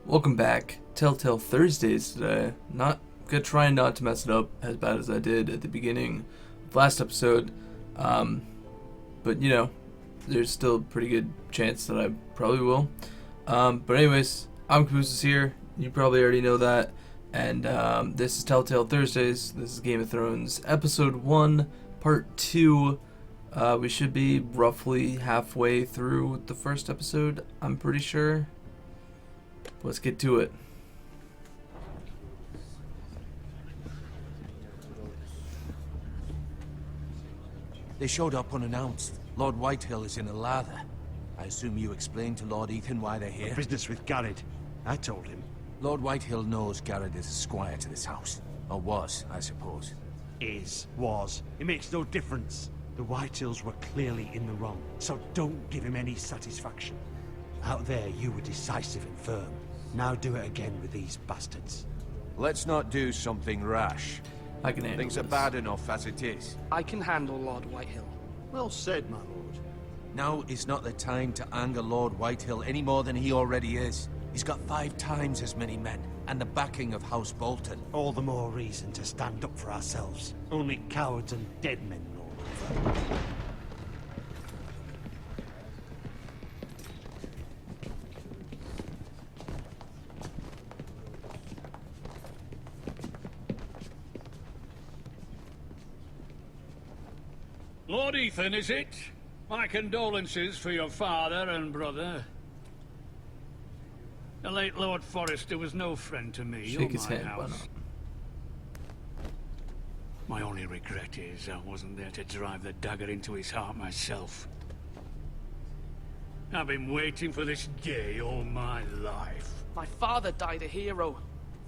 Welcome back. Telltale Thursdays today. Gonna try not to mess it up as bad as I did at the beginning of last episode. But there's still a pretty good chance that I probably will. But anyways, I'm Cabooses here. You probably already know that. And this is Telltale Thursdays. This is Game of Thrones Episode 1, Part 2. We should be roughly halfway through the first episode, I'm pretty sure. Let's get to it. They showed up unannounced. Lord Whitehill is in a lather. I assume you explained to Lord Ethan why they're here? Business with Garrett. I told him. Lord Whitehill knows Garrett is a squire to this house. Or was, I suppose. Was. It makes no difference. The Whitehills were clearly in the wrong, so don't give him any satisfaction. Out there, you were decisive and firm. Now do it again with these bastards. Let's not do something rash. I can handle Things are this. bad enough as it is. I can handle Lord Whitehill. Well said, my lord. Now is not the time to anger Lord Whitehill any more than he already is. He's got 5 times as many men, and the backing of House Bolton. All the more reason to stand up for ourselves. Only cowards and dead men roll over. Lord Ethan, is it? My condolences for your father and brother. The late Lord Forrester was no friend to me Shake or his my hand, why house. not? My only regret is I wasn't there to drive the dagger into his heart myself. I've been waiting for this day all my life. My father died a hero,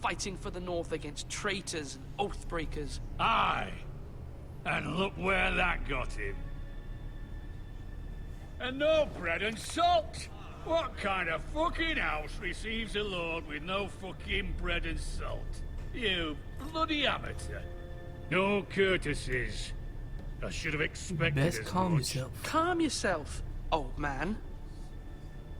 fighting for the North against traitors and oathbreakers. Aye! And look where that got him. And no bread and salt! What kind of fucking house receives a lord with no fucking bread and salt? You bloody amateur. No courtesies. I should have expected Best as calm much. yourself. Calm yourself, old man.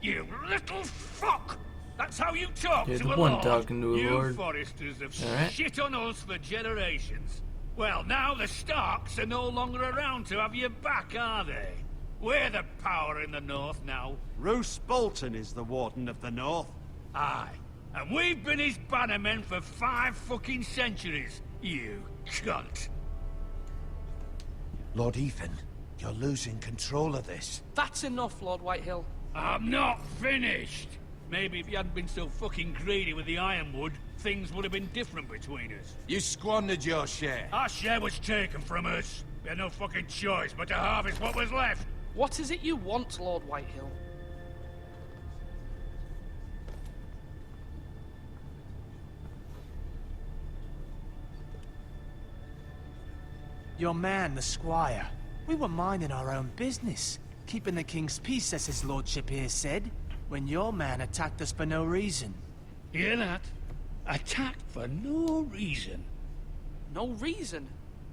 You little fuck! That's how you talk You're to the a one lord. talking to a you lord. Foresters have Alright. shit on us for generations. Well, now the Starks are no longer around to have your back, are they? We're the power in the North now. Roose Bolton is the Warden of the North. Aye. And we've been his bannermen for 5 fucking centuries, you cunt. Lord Ethan, you're losing control of this. That's enough, Lord Whitehill. I'm not finished. Maybe if you hadn't been so fucking greedy with the ironwood, things would have been different between us. You squandered your share. Our share was taken from us. We had no fucking choice but to harvest what was left. What is it you want, Lord Whitehill? Your man, the squire. We were minding our own business, keeping the king's peace, as his lordship here said, when your man attacked us for no reason. Hear that? Attacked for no reason. No reason.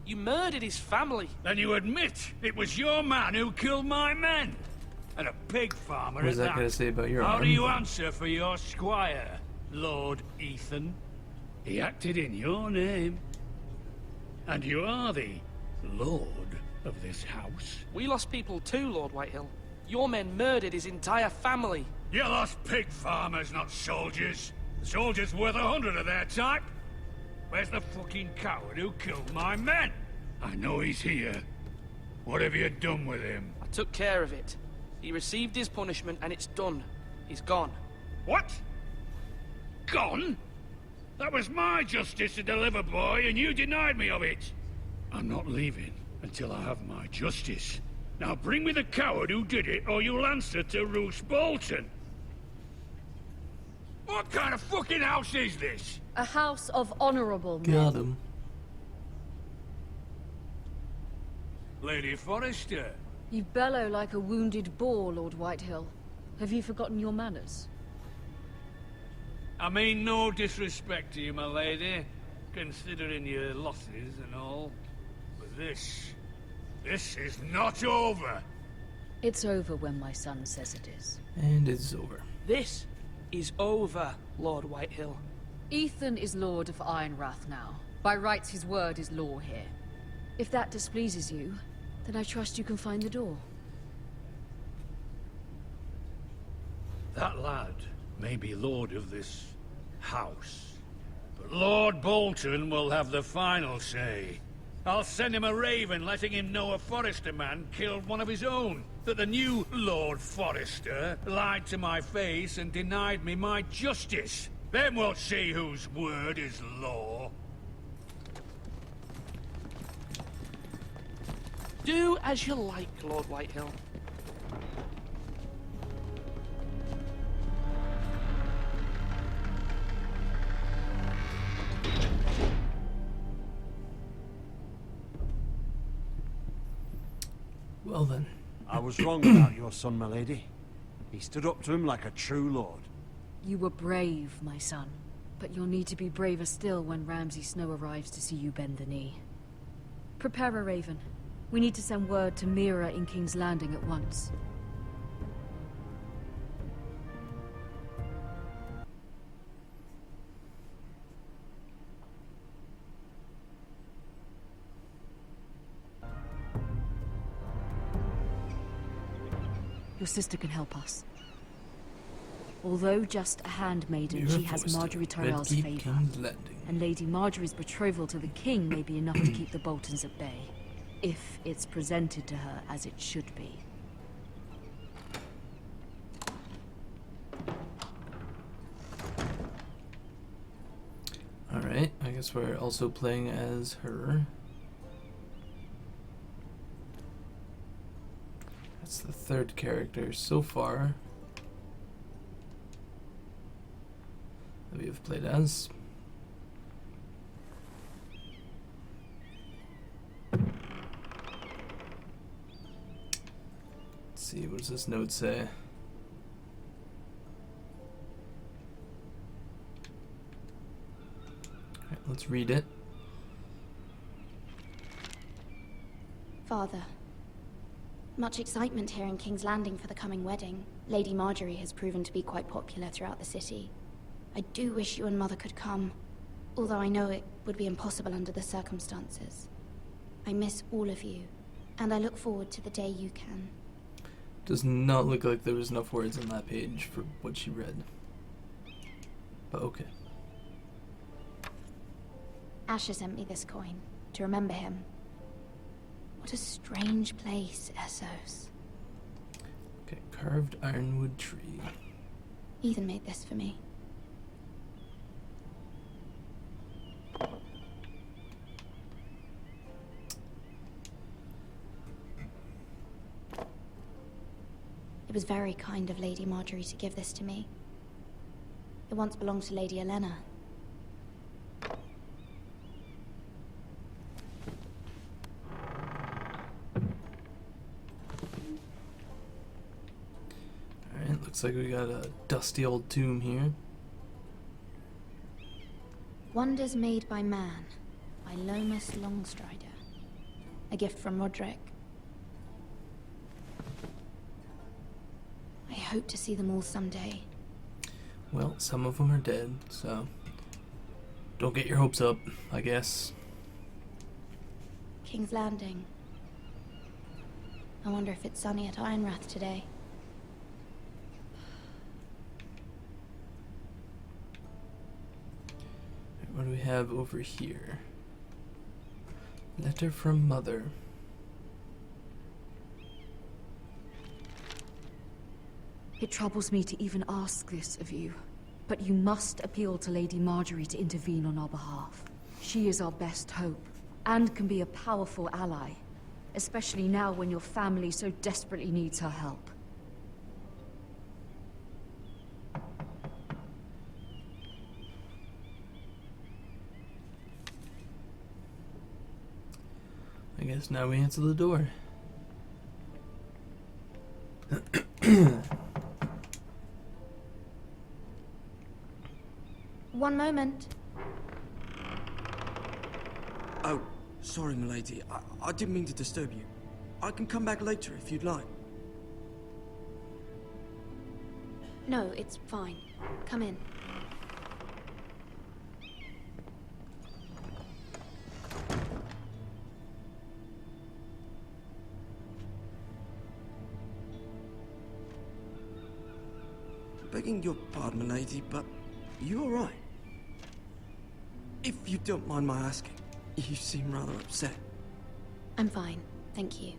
You murdered his family. Then you admit it was your man who killed my men. And a pig farmer What is at that going to say about your How arm? do you answer for your squire, Lord Ethan? He acted in your name. And you are the lord of this house. We lost people too, Lord Whitehill. Your men murdered his entire family. You lost pig farmers, not soldiers. The soldiers worth 100 of their type. Where's the fucking coward who killed my men? I know he's here. What have you done with him? I took care of it. He received his punishment and it's done. He's gone. What? Gone? That was my justice to deliver, boy, and you denied me of it. I'm not leaving until I have my justice. Now bring me the coward who did it, or you'll answer to Roose Bolton. What kind of fucking house is this? A house of honorable men. Got him. Lady Forrester. You bellow like a wounded boar, Lord Whitehill. Have you forgotten your manners? I mean no disrespect to you, my lady, considering your losses and all. But this is not over. It's over when my son says it is. And it's over. This? is over, Lord Whitehill. Ethan is Lord of Ironrath now. By rights, his word is law here. If that displeases you, then I trust you can find the door. That lad may be lord of this house, but Lord Bolton will have the final say. I'll send him a raven letting him know a Forrester man killed one of his own. That the new Lord Forrester lied to my face and denied me my justice. Then we'll see whose word is law. Do as you like, Lord Whitehill. Well then. I was wrong about your son, my lady. He stood up to him like a true lord. You were brave, my son. But you'll need to be braver still when Ramsay Snow arrives to see you bend the knee. Prepare a raven. We need to send word to Mira in King's Landing at once. Your sister can help us. Although just a handmaiden, she has Marjorie Tyrell's favor. And Lady Marjorie's betrothal to the king may be enough to keep the Boltons at bay. If it's presented to her as it should be. Alright, I guess we're also playing as her. That's the third character so far that we have played as. Let's see, what does this note say? Alright, let's read it. Father, much excitement here in King's Landing for the coming wedding. Lady Marjorie has proven to be quite popular throughout the city. I do wish you and Mother could come, although I know it would be impossible under the circumstances. I miss all of you, and I look forward to the day you can. Does not look like there was enough words on that page for what she read. But okay. Asher sent me this coin, to remember him. What a strange place, Essos. Okay, carved ironwood tree. Ethan made this for me. It was very kind of Lady Marjorie to give this to me. It once belonged to Lady Elena. Alright, looks like we got a dusty old tomb here. Wonders Made by Man, by Lomas Longstrider. A gift from Roderick. I hope to see them all someday. Well, some of them are dead, so don't get your hopes up, I guess. King's Landing. I wonder if it's sunny at Ironrath today. What do we have over here? Letter from Mother. It troubles me to even ask this of you, but you must appeal to Lady Marjorie to intervene on our behalf. She is our best hope, and can be a powerful ally, especially now when your family so desperately needs her help. I guess now we answer the door. One moment. Oh, sorry, milady. I didn't mean to disturb you. I can come back later if you'd like. No, it's fine. Come in. Begging your pardon, milady, but you all right? If you don't mind my asking, you seem rather upset. I'm fine, thank you.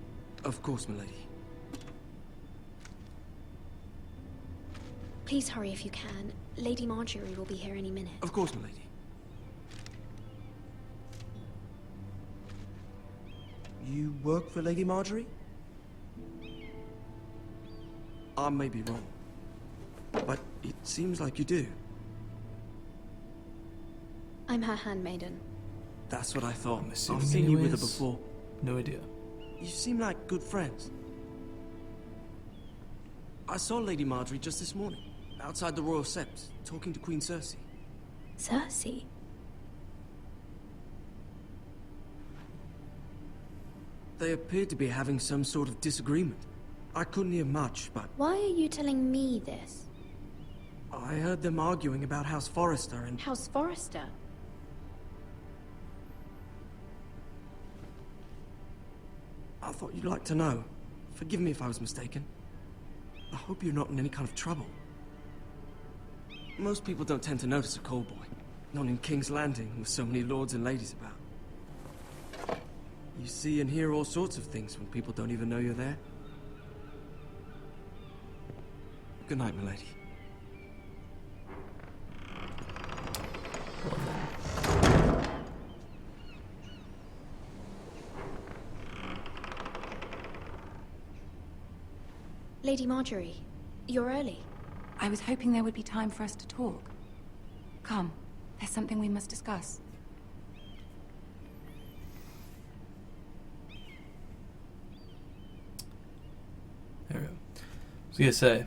Of course, milady. Please hurry if you can. Lady Marjorie will be here any minute. Of course, milady. You work for Lady Marjorie? I may be wrong, but it seems like you do. I'm her handmaiden. That's what I thought. I'm assuming I've seen you with her anyways. before. No idea. You seem like good friends. I saw Lady Marjorie just this morning, outside the Royal Sept, talking to Queen Cersei. Cersei? They appeared to be having some sort of disagreement. I couldn't hear much, but Why are you telling me this? I heard them arguing about House Forrester and... House Forrester? I thought you'd like to know. Forgive me if I was mistaken. I hope you're not in any kind of trouble. Most people don't tend to notice a call boy. Not in King's Landing, with so many lords and ladies about. You see and hear all sorts of things when people don't even know you're there. Good night, milady. Lady Marjorie, you're early. I was hoping there would be time for us to talk. Come, there's something we must discuss. There we go. I was gonna say,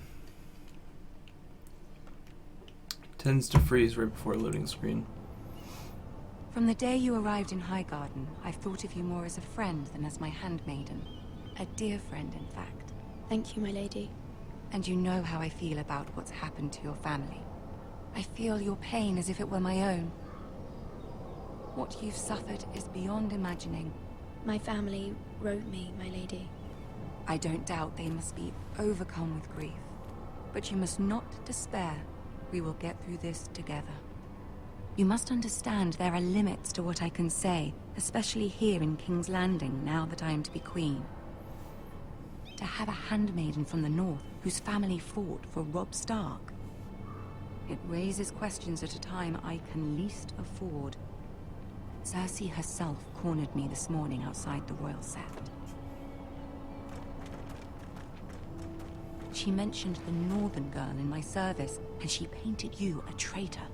tends to freeze right before a loading screen. From the day you arrived in Highgarden, I've thought of you more as a friend than as my handmaiden. A dear friend, in fact. Thank you, my lady. And you know how I feel about what's happened to your family. I feel your pain as if it were my own. What you've suffered is beyond imagining. My family wrote me, my lady. I don't doubt they must be overcome with grief. But you must not despair. We will get through this together. You must understand there are limits to what I can say, especially here in King's Landing, now that I am to be queen. To have a handmaiden from the north whose family fought for Robb Stark. It raises questions at a time I can least afford. Cersei herself cornered me this morning outside the Royal Sept. She mentioned the northern girl in my service, and she painted you a traitor.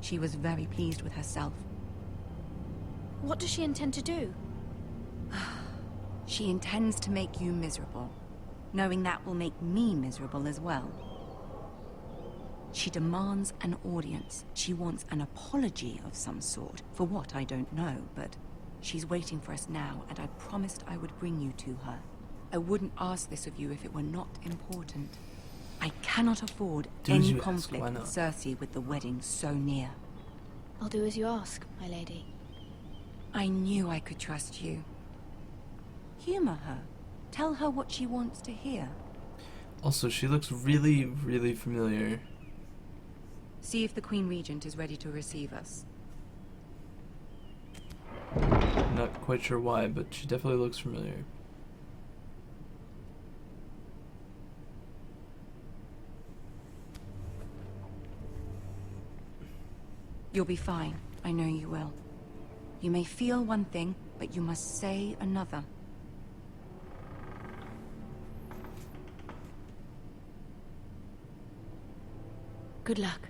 She was very pleased with herself. What does she intend to do? She intends to make you miserable, knowing that will make me miserable as well. She demands an audience. She wants an apology of some sort. For what, I don't know, but she's waiting for us now, and I promised I would bring you to her. I wouldn't ask this of you if it were not important. I cannot afford any conflict with Cersei with the wedding so near. I'll do as you ask, my lady. I knew I could trust you. Humor her. Tell her what she wants to hear. Also, she looks really, really familiar. See if the Queen Regent is ready to receive us. Not quite sure why, but she definitely looks familiar. You'll be fine. I know you will. You may feel one thing, but you must say another. Good luck.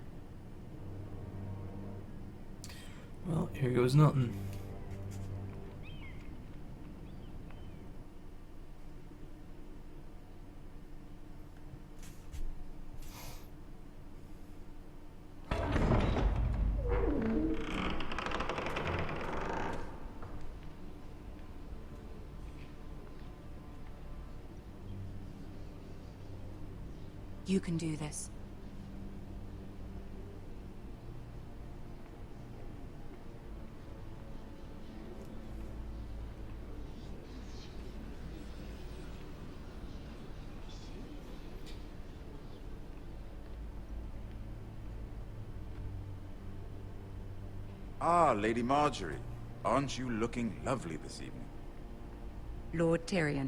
Well, here goes nothing. You can do this. Ah, Lady Marjorie. Aren't you looking lovely this evening? Lord Tyrion.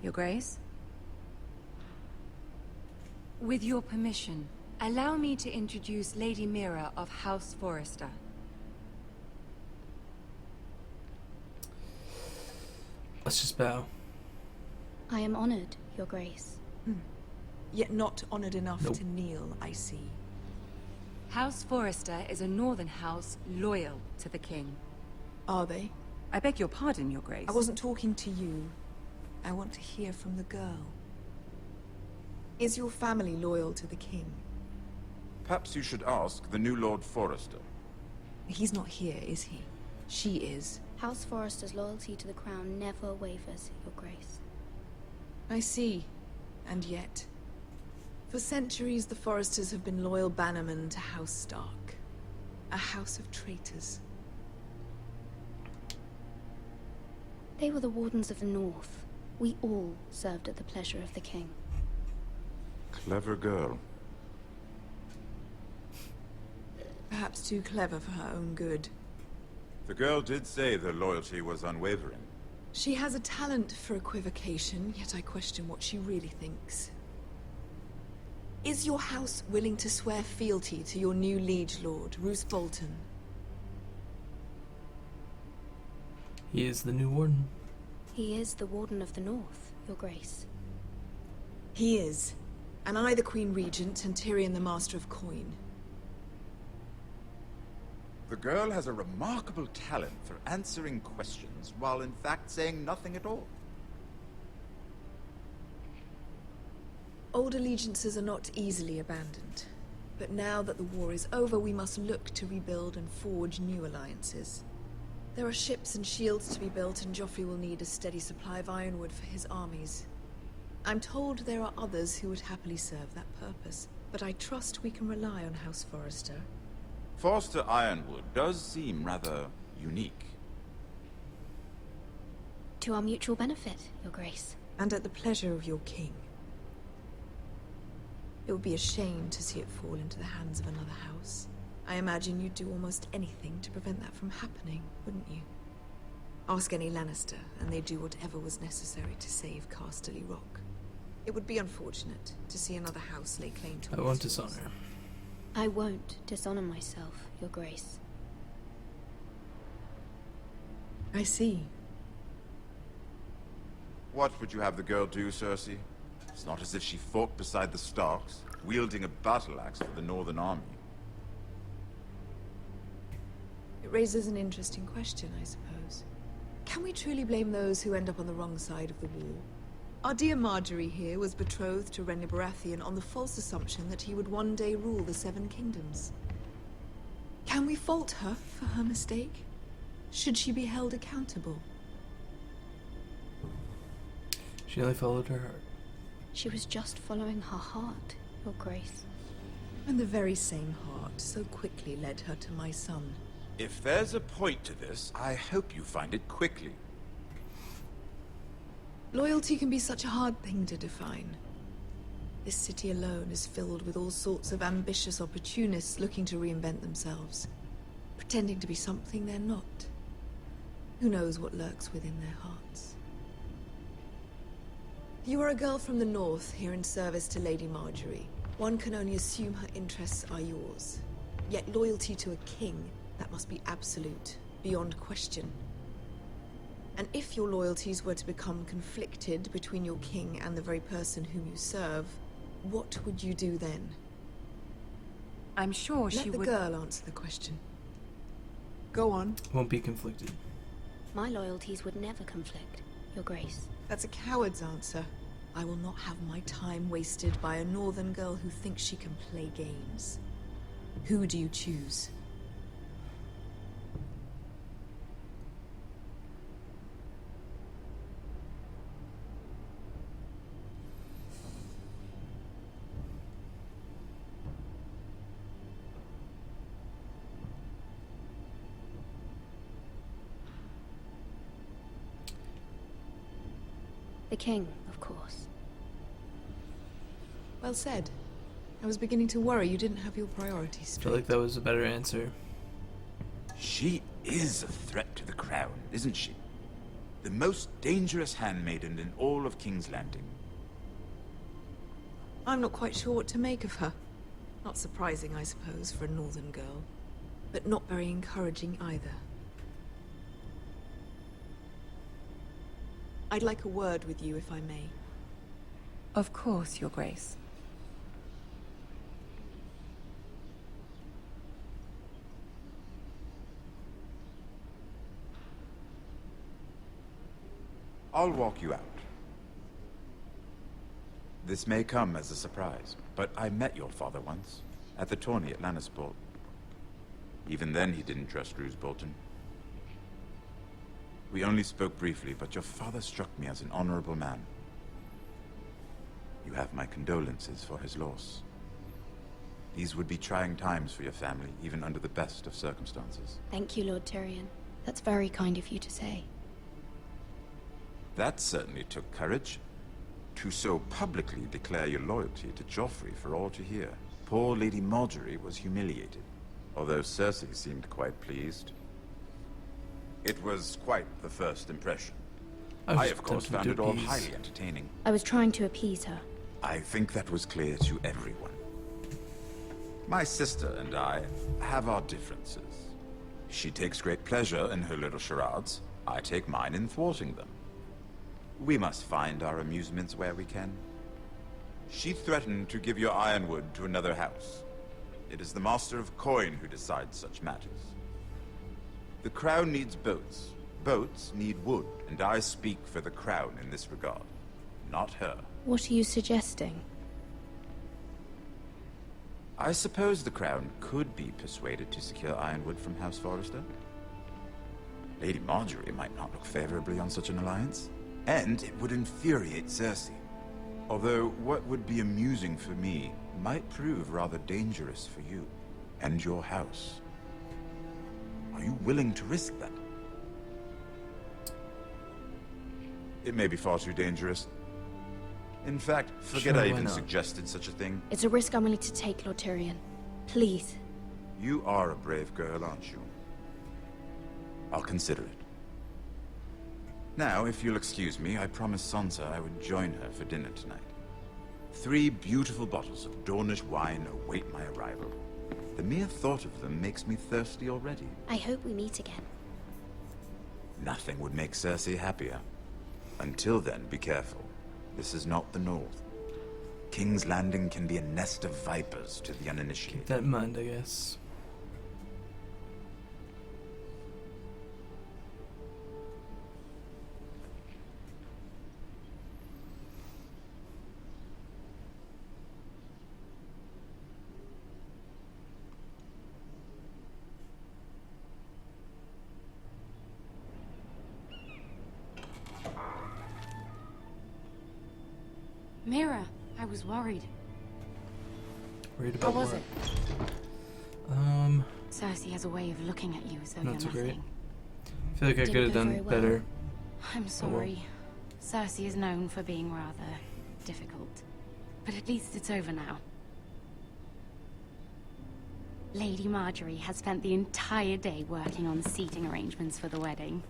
Your Grace? With your permission, allow me to introduce Lady Mira of House Forrester. Let's just bow. I am honored, Your Grace. Yet not honored enough to kneel, I see. House Forrester is a northern house loyal to the king. Are they? I beg your pardon, Your Grace. I wasn't talking to you. I want to hear from the girl. Is your family loyal to the king? Perhaps you should ask the new Lord Forrester. He's not here, is he? She is. House Forrester's loyalty to the crown never wavers, Your Grace. I see. And yet... For centuries, the Forresters have been loyal bannermen to House Stark. A house of traitors. They were the Wardens of the North. We all served at the pleasure of the king. Clever girl. Perhaps too clever for her own good. The girl did say their loyalty was unwavering. She has a talent for equivocation, yet I question what she really thinks. Is your house willing to swear fealty to your new liege lord, Roose Bolton? He is the new warden. He is the Warden of the North, Your Grace. He is. And I the Queen Regent and Tyrion the Master of Coin. The girl has a remarkable talent for answering questions while in fact saying nothing at all. Old allegiances are not easily abandoned. But now that the war is over, we must look to rebuild and forge new alliances. There are ships and shields to be built, and Joffrey will need a steady supply of ironwood for his armies. I'm told there are others who would happily serve that purpose, but I trust we can rely on House Forrester. Forster Ironwood does seem rather unique. To our mutual benefit, Your Grace. And at the pleasure of your king. It would be a shame to see it fall into the hands of another house. I imagine you'd do almost anything to prevent that from happening, wouldn't you? Ask any Lannister, and they'd do whatever was necessary to save Casterly Rock. It would be unfortunate to see another house lay claim to it. I won't dishonor. I won't dishonor myself, Your Grace. I see. What would you have the girl do, Cersei? It's not as if she fought beside the Starks, wielding a battle axe for the Northern Army. It raises an interesting question, I suppose. Can we truly blame those who end up on the wrong side of the war? Our dear Marjorie here was betrothed to Renly Baratheon on the false assumption that he would one day rule the Seven Kingdoms. Can we fault her for her mistake? Should she be held accountable? She only followed her heart. She was just following her heart, Your Grace. And the very same heart so quickly led her to my son. If there's a point to this, I hope you find it quickly. Loyalty can be such a hard thing to define. This city alone is filled with all sorts of ambitious opportunists looking to reinvent themselves, pretending to be something they're not. Who knows what lurks within their hearts? You are a girl from the north, here in service to Lady Marjorie. One can only assume her interests are yours. Yet loyalty to a king, that must be absolute, beyond question. And if your loyalties were to become conflicted between your king and the very person whom you serve, what would you do then? I'm sure she would... Let the girl answer the question. Go on. Won't be conflicted. My loyalties would never conflict, Your Grace. That's a coward's answer. I will not have my time wasted by a northern girl who thinks she can play games. Who do you choose? The king, of course. Well said. I was beginning to worry you didn't have your priorities I straight. feel like that was a better answer. She is a threat to the crown, isn't she? The most dangerous handmaiden in all of King's Landing. I'm not quite sure what to make of her. Not surprising, I suppose, for a northern girl. But not very encouraging either. I'd like a word with you, if I may. Of course, Your Grace. I'll walk you out. This may come as a surprise, but I met your father once, at the tourney at Lannisport. Even then he didn't trust Roose Bolton. We only spoke briefly, but your father struck me as an honorable man. You have my condolences for his loss. These would be trying times for your family, even under the best of circumstances. Thank you, Lord Tyrion. That's very kind of you to say. That certainly took courage. To so publicly declare your loyalty to Joffrey for all to hear. Poor Lady Marjorie was humiliated, although Cersei seemed quite pleased. It was quite the first impression. I of course, found it all highly entertaining. I was trying to appease her. I think that was clear to everyone. My sister and I have our differences. She takes great pleasure in her little charades. I take mine in thwarting them. We must find our amusements where we can. She threatened to give your ironwood to another house. It is the Master of Coin who decides such matters. The Crown needs boats. Boats need wood, and I speak for the Crown in this regard, not her. What are you suggesting? I suppose the Crown could be persuaded to secure ironwood from House Forrester. Lady Marjorie might not look favorably on such an alliance. And it would infuriate Cersei. Although what would be amusing for me might prove rather dangerous for you and your house. Are you willing to risk that? It may be far too dangerous. In fact, forget I even suggested such a thing. It's a risk I'm willing to take, Lord Tyrion. Please. You are a brave girl, aren't you? I'll consider it. Now, if you'll excuse me, I promised Sansa I would join her for dinner tonight. 3 beautiful bottles of Dornish wine await my arrival. The mere thought of them makes me thirsty already. I hope we meet again. Nothing would make Cersei happier. Until then, be careful. This is not the North. King's Landing can be a nest of vipers to the uninitiated. Keep that in mind, I guess. Mira, I was worried. Worried about How was what? it? Cersei has a way of looking at you as though you're not so nothing. great. I feel like I could have done better. I'm sorry. Cersei is known for being rather difficult. But at least it's over now. Lady Marjorie has spent the entire day working on seating arrangements for the wedding.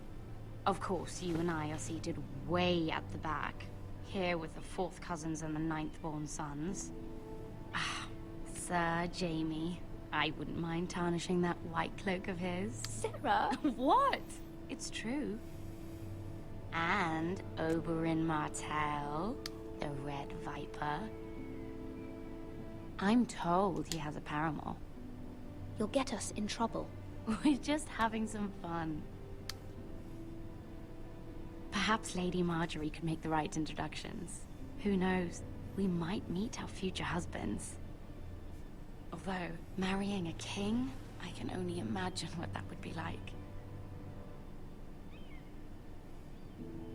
Of course, you and I are seated way at the back. Here with the 4th cousins and the 9th-born sons. Ah, Sir Jaime. I wouldn't mind tarnishing that white cloak of his. Sarah! What? It's true. And Oberyn Martell, the Red Viper. I'm told he has a paramour. You'll get us in trouble. We're just having some fun. Perhaps Lady Marjorie could make the right introductions. Who knows? We might meet our future husbands. Although, marrying a king, I can only imagine what that would be like.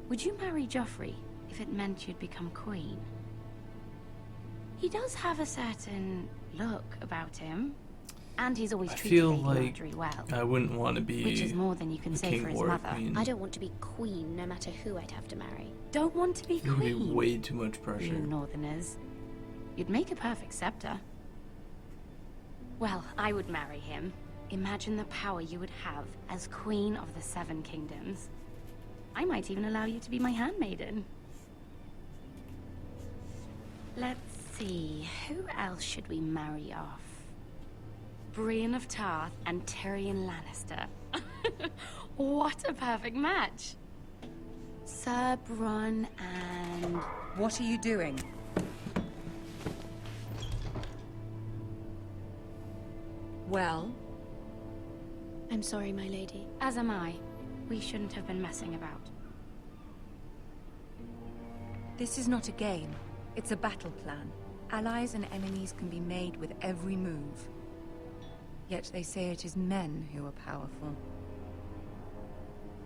Would you marry Joffrey if it meant you'd become queen? He does have a certain look about him. And he's always treated Lady Marjorie well. I wouldn't want to be which is more than you can say for his mother. I don't want to be queen, no matter who I'd have to marry. Don't want to be queen? It would be way too much pressure. You Northerners. You'd make a perfect scepter. Well, I would marry him. Imagine the power you would have as Queen of the Seven Kingdoms. I might even allow you to be my handmaiden. Let's see, who else should we marry off? Brienne of Tarth and Tyrion Lannister. What a perfect match! Sir Bronn and... What are you doing? Well? I'm sorry, my lady. As am I. We shouldn't have been messing about. This is not a game. It's a battle plan. Allies and enemies can be made with every move. Yet they say it is men who are powerful.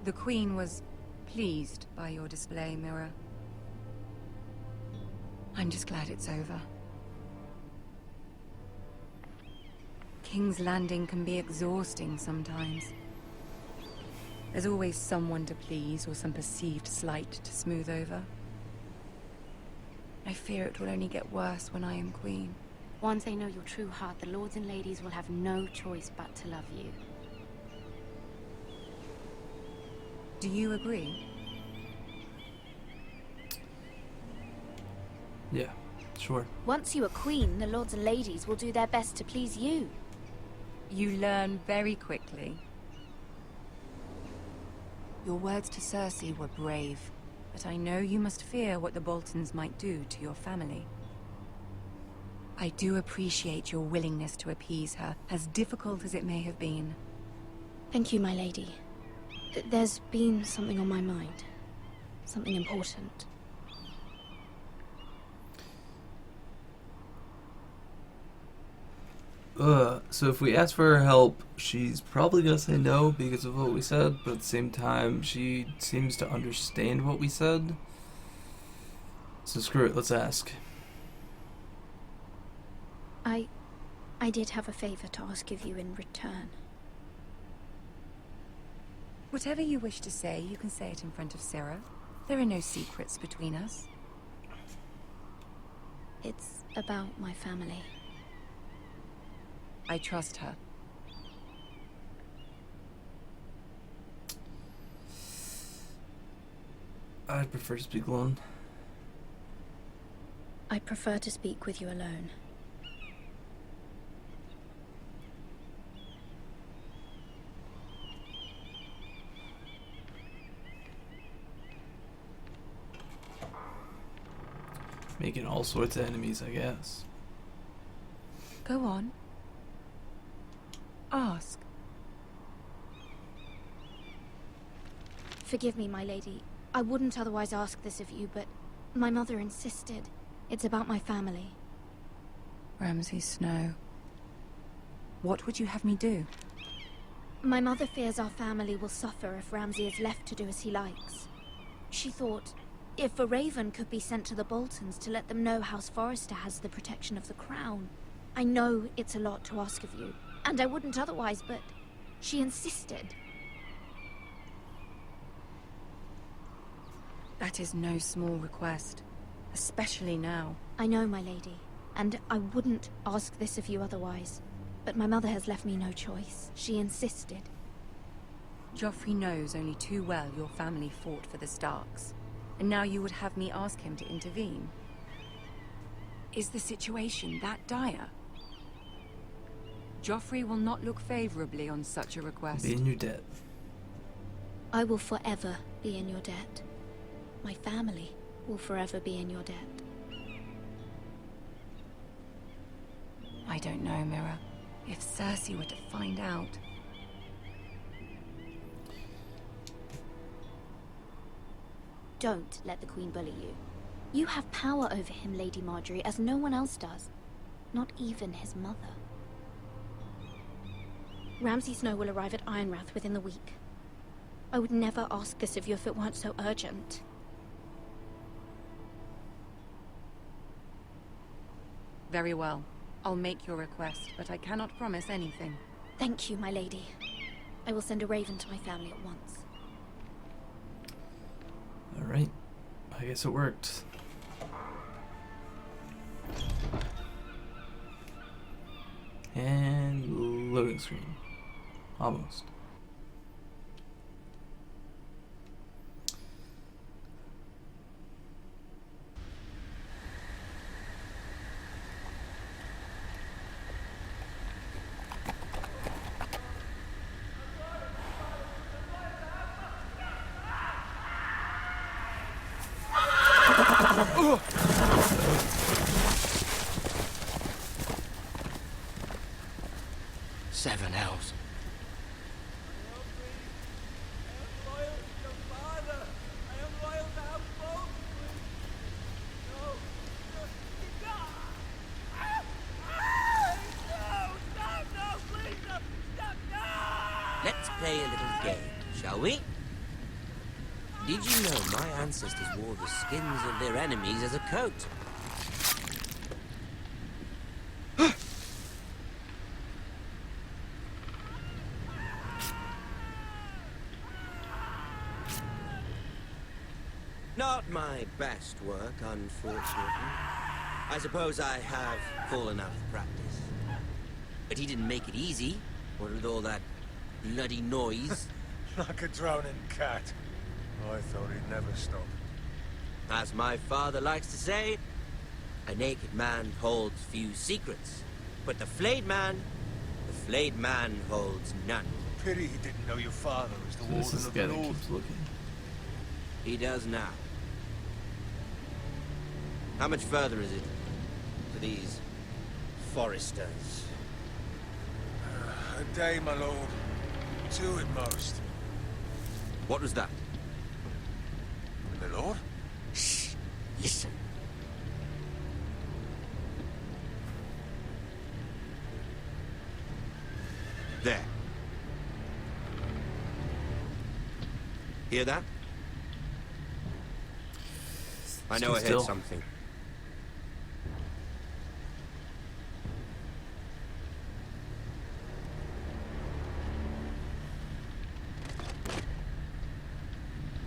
The Queen was pleased by your display, Mira. I'm just glad it's over. King's Landing can be exhausting sometimes. There's always someone to please or some perceived slight to smooth over. I fear it will only get worse when I am queen. Once they know your true heart, the lords and ladies will have no choice but to love you. Do you agree? Yeah, sure. Once you are queen, the lords and ladies will do their best to please you. You learn very quickly. Your words to Cersei were brave, but I know you must fear what the Boltons might do to your family. I do appreciate your willingness to appease her, as difficult as it may have been. Thank you, my lady. There's been something on my mind. Something important. So if we ask for her help, she's probably gonna say no because of what we said, but at the same time, she seems to understand what we said. So screw it, let's ask. I did have a favor to ask of you in return. Whatever you wish to say, you can say it in front of Sarah. There are no secrets between us. It's about my family. I trust her. I'd prefer to speak alone. I prefer to speak with you alone. Making all sorts of enemies, I guess. Go on. Ask. Forgive me, my lady. I wouldn't otherwise ask this of you, but my mother insisted. It's about my family. Ramsay Snow. What would you have me do? My mother fears our family will suffer if Ramsay is left to do as he likes. She thought, if a raven could be sent to the Boltons to let them know House Forrester has the protection of the crown. I know it's a lot to ask of you, and I wouldn't otherwise, but she insisted. That is no small request, especially now. I know, my lady, and I wouldn't ask this of you otherwise, but my mother has left me no choice. She insisted. Joffrey knows only too well your family fought for the Starks, and now you would have me ask him to intervene. Is the situation that dire? Joffrey will not look favorably on such a request. Be in your debt. I will forever be in your debt. My family will forever be in your debt. I don't know, Mira. If Cersei were to find out... Don't let the Queen bully you. You have power over him, Lady Marjorie, as no one else does. Not even his mother. Ramsay Snow will arrive at Ironrath within the week. I would never ask this of you if it weren't so urgent. Very well. I'll make your request, but I cannot promise anything. Thank you, my lady. I will send a raven to my family at once. Alright. I guess it worked. And loading screen. Almost. Seven hells. Let's play a little game, shall we? Did you know my ancestors wore the skins of their enemies as a coat? Not my best work, unfortunately. I suppose I have fallen out of practice. But he didn't make it easy, what with all that bloody noise. Like a drowning cat. I thought he'd never stop. As my father likes to say, a naked man holds few secrets. But the flayed man holds none. Pity he didn't know your father was the So this is warden the of guy the that North. keeps looking. He does now. How much further is it to these foresters? A day, my lord. 2 at most. What was that? My lord? Shh! Listen. There. Hear that? I know I heard something.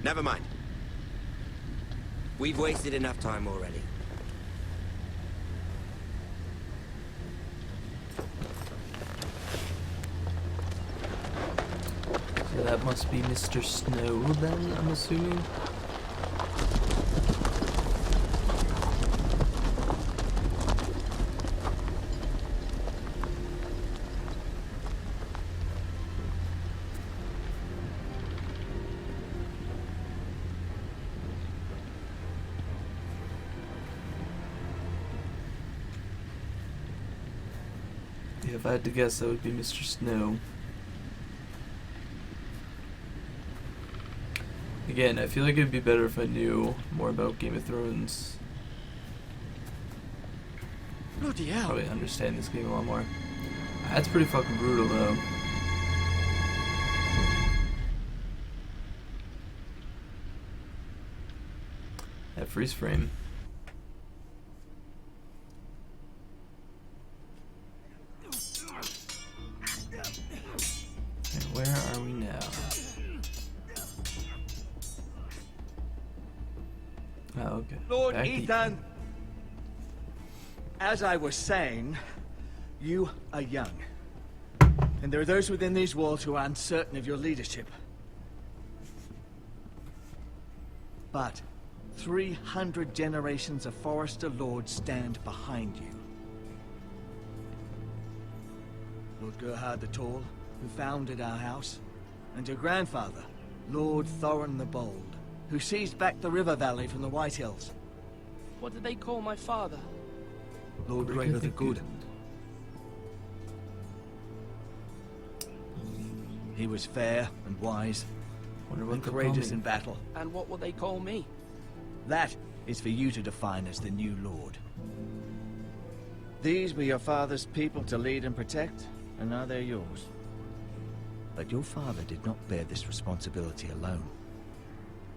Never mind. We've wasted enough time already. So that must be Mr. Snow then, I'm assuming. Yeah, if I had to guess, that would be Mr. Snow. Again, I feel like it'd be better if I knew more about Game of Thrones. Bloody hell. Probably understand this game a lot more. That's pretty fucking brutal, though. That freeze frame. And where are we now? Oh, okay. Lord Back Ethan, as I was saying, you are young. And there are those within these walls who are uncertain of your leadership. But 300 generations of Forester Lords stand behind you. Lord Gerhard the Tall, who founded our house, and your grandfather, Lord Thorin the Bold, who seized back the river valley from the White Hills. What did they call my father? Lord Gregor the Good. He was fair and wise, and courageous in battle. And what will they call me? That is for you to define as the new Lord. These were your father's people to lead and protect, and now they're yours. But your father did not bear this responsibility alone.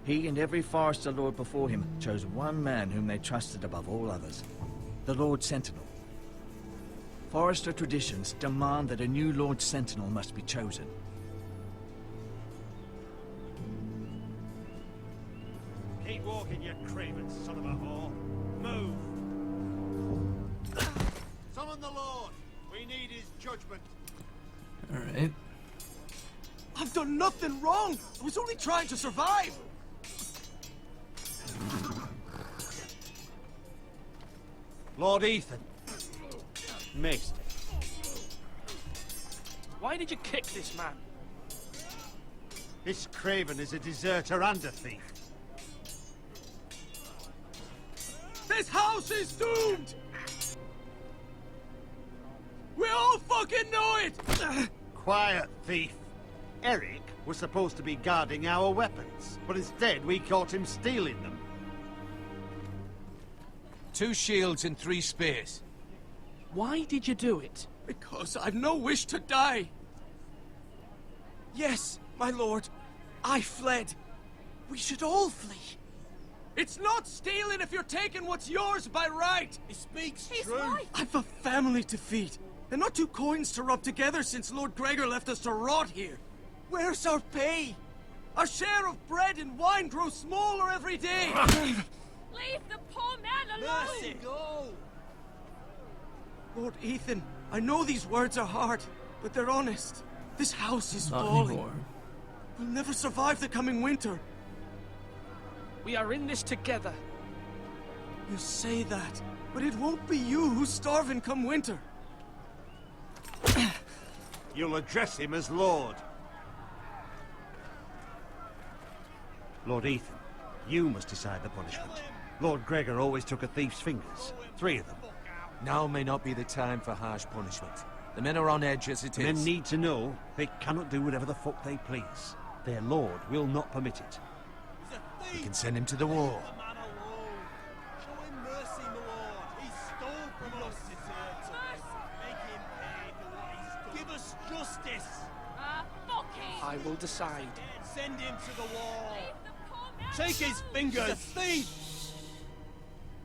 He and every Forester Lord before him chose one man whom they trusted above all others, the Lord Sentinel. Forester traditions demand that a new Lord Sentinel must be chosen. Keep walking, you craven son of a whore. Move! Summon the Lord! We need his judgment. Alright. I've done nothing wrong. I was only trying to survive. Lord Ethan. Missed. Why did you kick this man? This Craven is a deserter and a thief. This house is doomed! We all fucking know it! Quiet, thief. Eric was supposed to be guarding our weapons, but instead we caught him stealing them. 2 shields and 3 spears. Why did you do it? Because I've no wish to die. Yes, my lord. I fled. We should all flee. It's not stealing if you're taking what's yours by right. He speaks He's true. right. I've a family to feed, and not 2 coins to rub together since Lord Gregor left us to rot here. Where's our pay? Our share of bread and wine grows smaller every day. Leave the poor man alone! Mercy, go! Lord Ethan, I know these words are hard, but they're honest. This house is Not falling. anymore. We'll never survive the coming winter. We are in this together. You say that, but it won't be you who's starving come winter. You'll address him as Lord. Lord Ethan, you must decide the punishment. Lord Gregor always took a thief's fingers. 3 of them. Now may not be the time for harsh punishment. The men are on edge as it is. Men need to know they cannot do whatever the fuck they please. Their lord will not permit it. We can send him to the war. Show him mercy, my lord. He stole from us. Make him pay for what he's done. Give us justice. Fuck it! I will decide. Send him to the wall. Leave the poor man Take his fingers. He's a thief.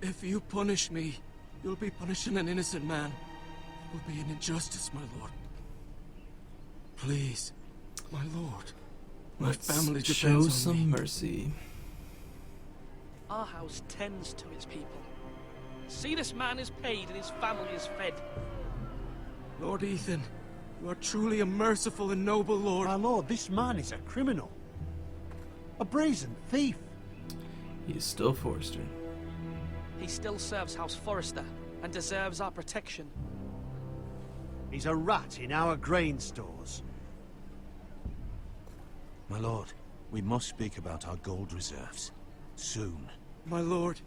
If you punish me, you'll be punishing an innocent man. It will be an injustice, my lord. Please, my lord. My family Let's depends show on some me. mercy. Our house tends to its people. See, this man is paid and his family is fed. Lord Ethan, you are truly a merciful and noble lord. My lord, this man is a criminal. A brazen thief. He is still Forrester. He still serves House Forrester and deserves our protection. He's a rat in our grain stores. My lord, we must speak about our gold reserves. Soon. My lord,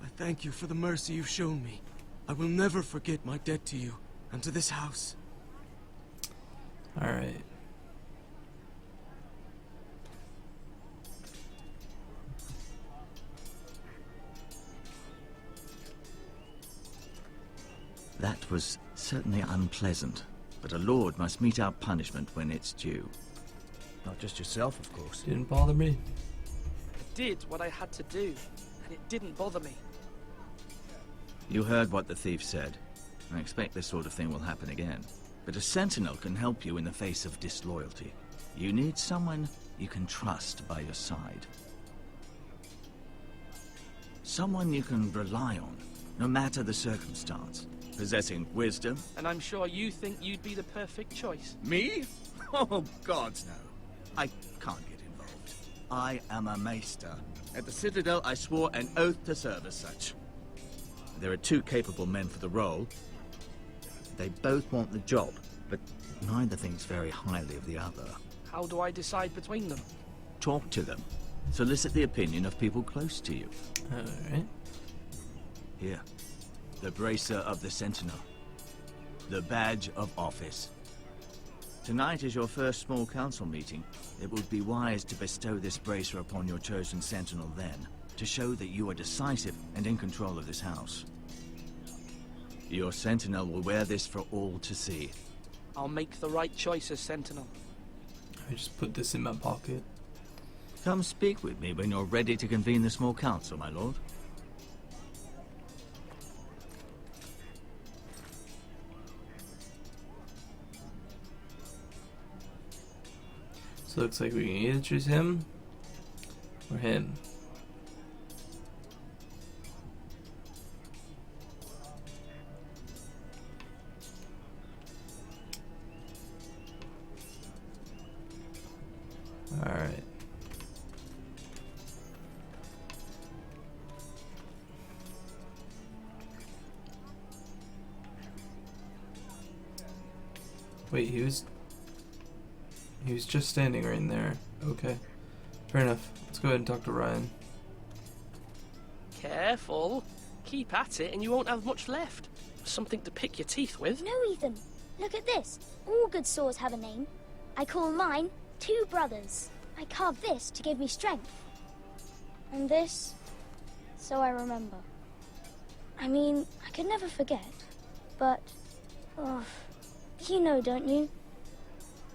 I thank you for the mercy you've shown me. I will never forget my debt to you and to this house. Alright. That was certainly unpleasant, but a lord must mete out punishment when it's due. Not just yourself, of course. Didn't bother me. I did what I had to do, and it didn't bother me. You heard what the thief said. I expect this sort of thing will happen again. But a sentinel can help you in the face of disloyalty. You need someone you can trust by your side. Someone you can rely on, no matter the circumstance. Possessing wisdom. And I'm sure you think you'd be the perfect choice. Me? Oh, gods no. I can't get involved. I am a maester. At the Citadel, I swore an oath to serve as such. There are 2 capable men for the role. They both want the job, but neither thinks very highly of the other. How do I decide between them? Talk to them. Solicit the opinion of people close to you. Alright. Here. The bracer of the Sentinel. The badge of office. Tonight is your first small council meeting. It would be wise to bestow this bracer upon your chosen Sentinel then, to show that you are decisive and in control of this house. Your Sentinel will wear this for all to see. I'll make the right choice as Sentinel. I just put this in my pocket. Come speak with me when you're ready to convene the small council, my lord. So looks like we can either choose him or him. Wait, he was just standing right in there. Okay. Fair enough. Let's go ahead and talk to Ryan. Careful. Keep at it and you won't have much left. Something to pick your teeth with. No, Ethan. Look at this. All good swords have a name. I call mine Two Brothers. I carved this to give me strength. And this, so I remember. I mean, I could never forget. But, oh, you know, don't you?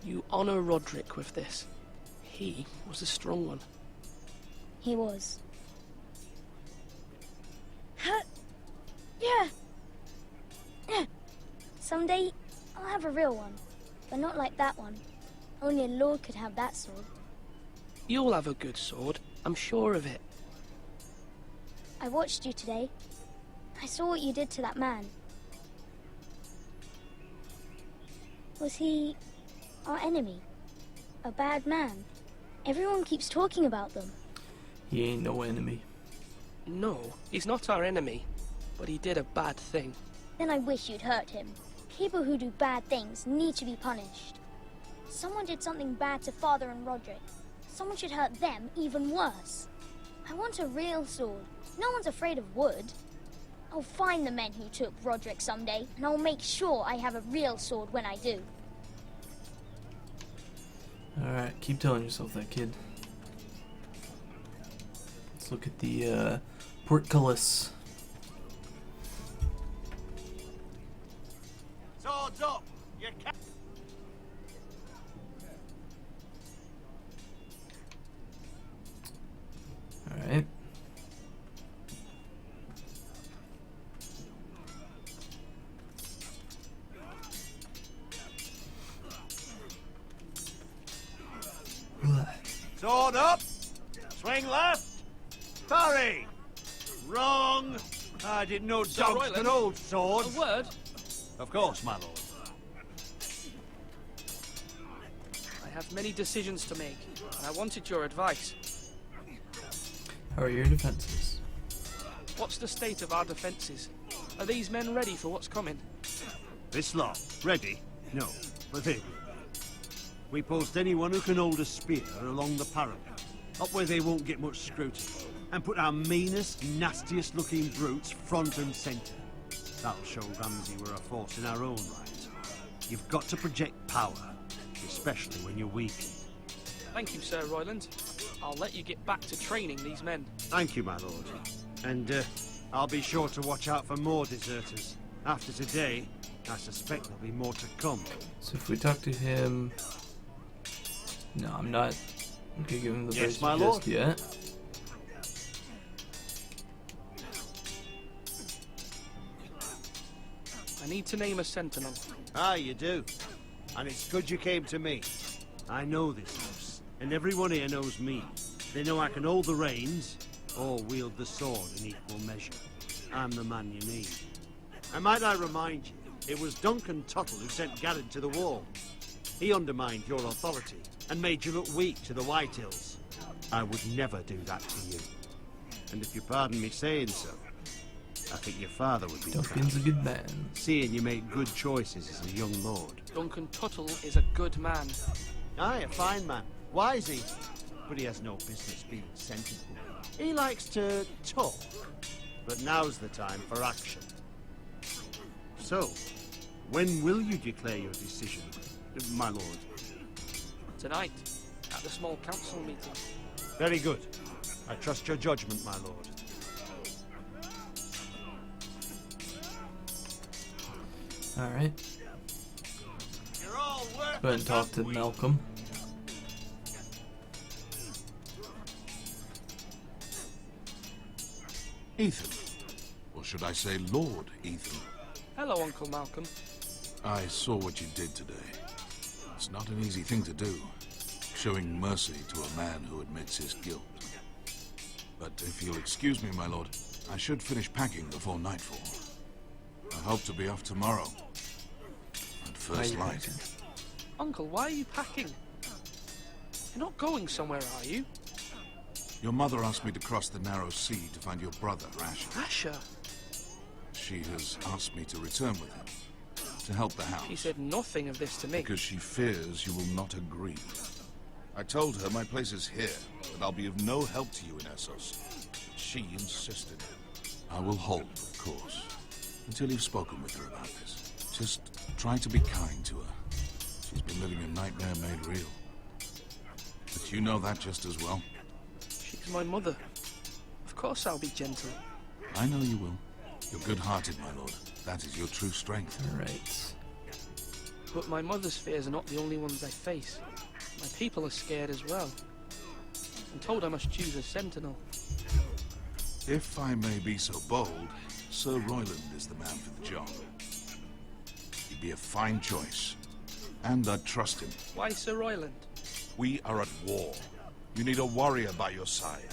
You honor Roderick with this. He was a strong one. He was. Yeah. Someday, I'll have a real one. But not like that one. Only a lord could have that sword. You'll have a good sword. I'm sure of it. I watched you today. I saw what you did to that man. Was he our enemy? A bad man? Everyone keeps talking about them. He ain't no enemy. No, he's not our enemy. But he did a bad thing. Then I wish you'd hurt him. People who do bad things need to be punished. Someone did something bad to Father and Roderick. Someone should hurt them even worse. I want a real sword. No one's afraid of wood. I'll find the men who took Roderick someday, and I'll make sure I have a real sword when I do. Alright, keep telling yourself that, kid. Let's look at the portcullis. Swords up! You can't. Alright. Sword up! Swing left! Parry! Wrong! I didn't know dogs could hold swords. A word? Of course, my lord. I have many decisions to make, and I wanted your advice. How are your defenses? What's the state of our defenses? Are these men ready for what's coming? This lot, ready? No, but they will. We post anyone who can hold a spear along the parapet, up where they won't get much scrutiny, and put our meanest, nastiest looking brutes front and centre. That'll show Ramsay we're a force in our own right. You've got to project power, especially when you're weakened. Thank you, Sir Royland. I'll let you get back to training these men. Thank you, my lord. And I'll be sure to watch out for more deserters. After today, I suspect there'll be more to come. So if we talk to him... No, I'm not gonna give him the Yes, bracelet my just lord. yet. I need to name a sentinel. Ah, you do. And it's good you came to me. I know this house, and everyone here knows me. They know I can hold the reins, or wield the sword in equal measure. I'm the man you need. And might I remind you, it was Duncan Tuttle who sent Garrett to the wall. He undermined your authority, and made you look weak to the Whitehills. I would never do that to you. And if you pardon me saying so, I think your father would be Duncan's a good man. seeing you make good choices as a young lord. Duncan Tuttle is a good man. Aye, a fine man. Wise he? But he has no business being sensible. He likes to talk, but now's the time for action. So, when will you declare your decision, my lord? Tonight, at the small council meeting. Very good. I trust your judgment, my lord. Alright. Go ahead and talk to Malcolm. Ethan. Or should I say Lord Ethan? Hello, Uncle Malcolm. I saw what you did today. It's not an easy thing to do, showing mercy to a man who admits his guilt. But if you'll excuse me, my lord, I should finish packing before nightfall. I hope to be off tomorrow. At first light. Uncle, why are you packing? You're not going somewhere, are you? Your mother asked me to cross the narrow sea to find your brother, Asher. Asher? She has asked me to return with him, to help the house. She said nothing of this to me. Because she fears you will not agree. I told her my place is here, that I'll be of no help to you in Essos. She insisted. I will hold, of course, until you've spoken with her about this. Just try to be kind to her. She's been living a nightmare made real. But you know that just as well. She's my mother. Of course I'll be gentle. I know you will. You're good-hearted, my lord. That is your true strength. All right. But my mother's fears are not the only ones I face. My people are scared as well. I'm told I must choose a sentinel. If I may be so bold, Sir Royland is the man for the job. He'd be a fine choice. And I'd trust him. Why Sir Royland? We are at war. You need a warrior by your side.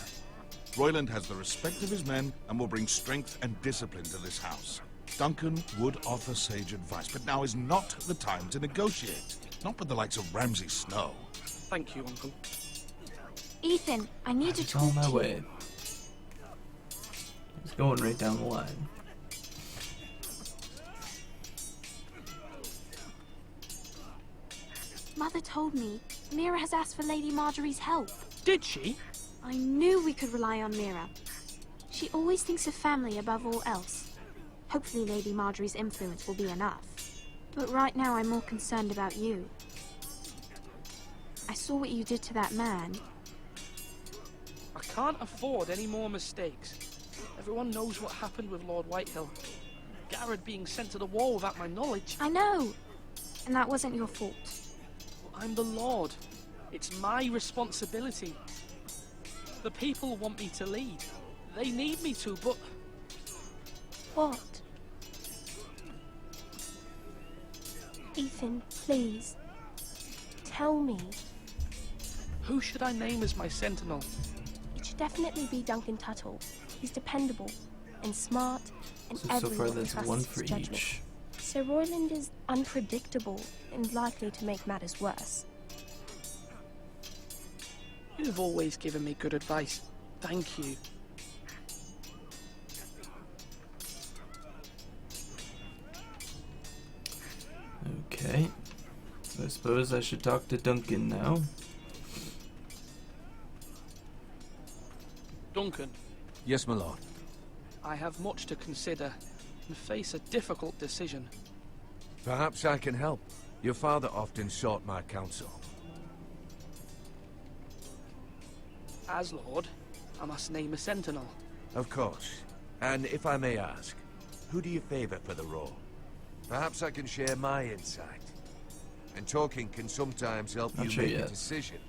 Royland has the respect of his men and will bring strength and discipline to this house. Duncan would offer sage advice, but now is not the time to negotiate. Not with the likes of Ramsay Snow. Thank you, Uncle. Ethan, I need to It's talk on my to you. way. It's going right down the line. Mother told me Mira has asked for Lady Marjorie's help. Did she? I knew we could rely on Mira. She always thinks of family above all else. Hopefully Lady Marjorie's influence will be enough. But right now I'm more concerned about you. I saw what you did to that man. I can't afford any more mistakes. Everyone knows what happened with Lord Whitehill. Garrett being sent to the wall without my knowledge. I know. And that wasn't your fault. Well, I'm the Lord. It's my responsibility. The people want me to lead. They need me to, but... What? Ethan, please. Tell me. Who should I name as my sentinel? It should definitely be Duncan Tuttle. He's dependable and smart, and So everyone far that's trusts one his for judgment. each. Sir Royland is unpredictable and likely to make matters worse. You've always given me good advice. Thank you. Okay. So I suppose I should talk to Duncan now. Duncan, Yes, my lord. I have much to consider and face a difficult decision. Perhaps I can help. Your father often sought my counsel. As Lord, I must name a sentinel. Of course. And if I may ask, who do you favor for the role? Perhaps I can share my insight. And talking can sometimes help Not you sure make yet. a decision.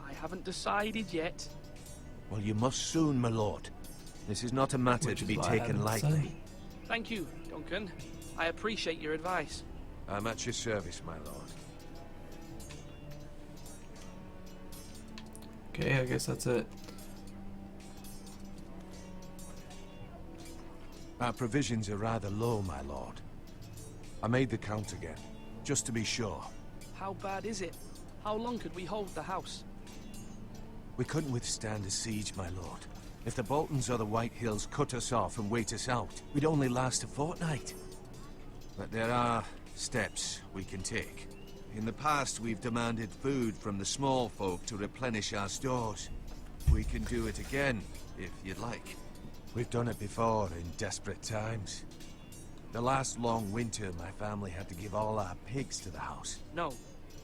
I haven't decided yet. Well, you must soon, my lord. This is not a matter Which to is be why I taken haven't lightly. decided. Thank you, Duncan. I appreciate your advice. I'm at your service, my lord. Okay, I guess that's it. Our provisions are rather low, my lord. I made the count again, just to be sure. How bad is it? How long could we hold the house? We couldn't withstand a siege, my lord. If the Boltons or the White Hills cut us off and wait us out, we'd only last a fortnight. But there are steps we can take. In the past, we've demanded food from the small folk to replenish our stores. We can do it again, if you'd like. We've done it before in desperate times. The last long winter, my family had to give all our pigs to the house. No,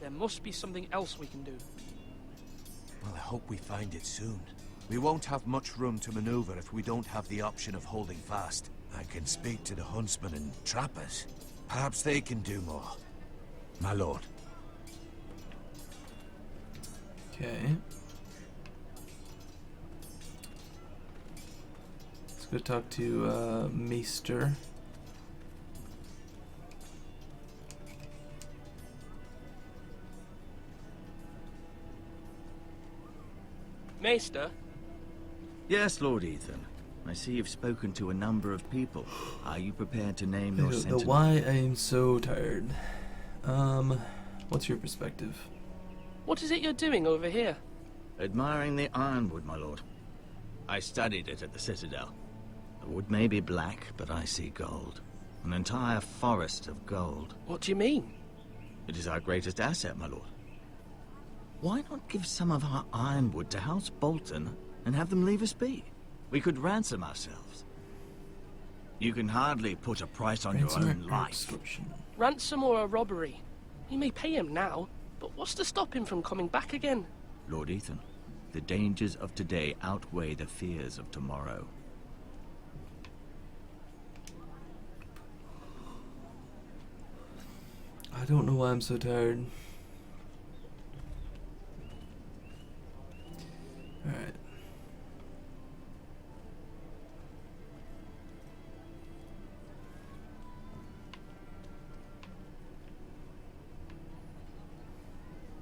there must be something else we can do. Well, I hope we find it soon. We won't have much room to maneuver if we don't have the option of holding fast. I can speak to the huntsmen and trappers. Perhaps they can do more. My lord. Okay. Let's go talk to Maester. Maester? Yes, Lord Ethan. I see you've spoken to a number of people. Are you prepared to name your The sentinel? why I am so tired. What's your perspective? What is it you're doing over here? Admiring the ironwood, my lord. I studied it at the Citadel. The wood may be black, but I see gold. An entire forest of gold. What do you mean? It is our greatest asset, my lord. Why not give some of our ironwood to House Bolton and have them leave us be? We could ransom ourselves. You can hardly put a price on your own life. Ransom or a robbery? You may pay him now, but what's to stop him from coming back again? Lord Ethan, the dangers of today outweigh the fears of tomorrow. I don't know why I'm so tired. Alright.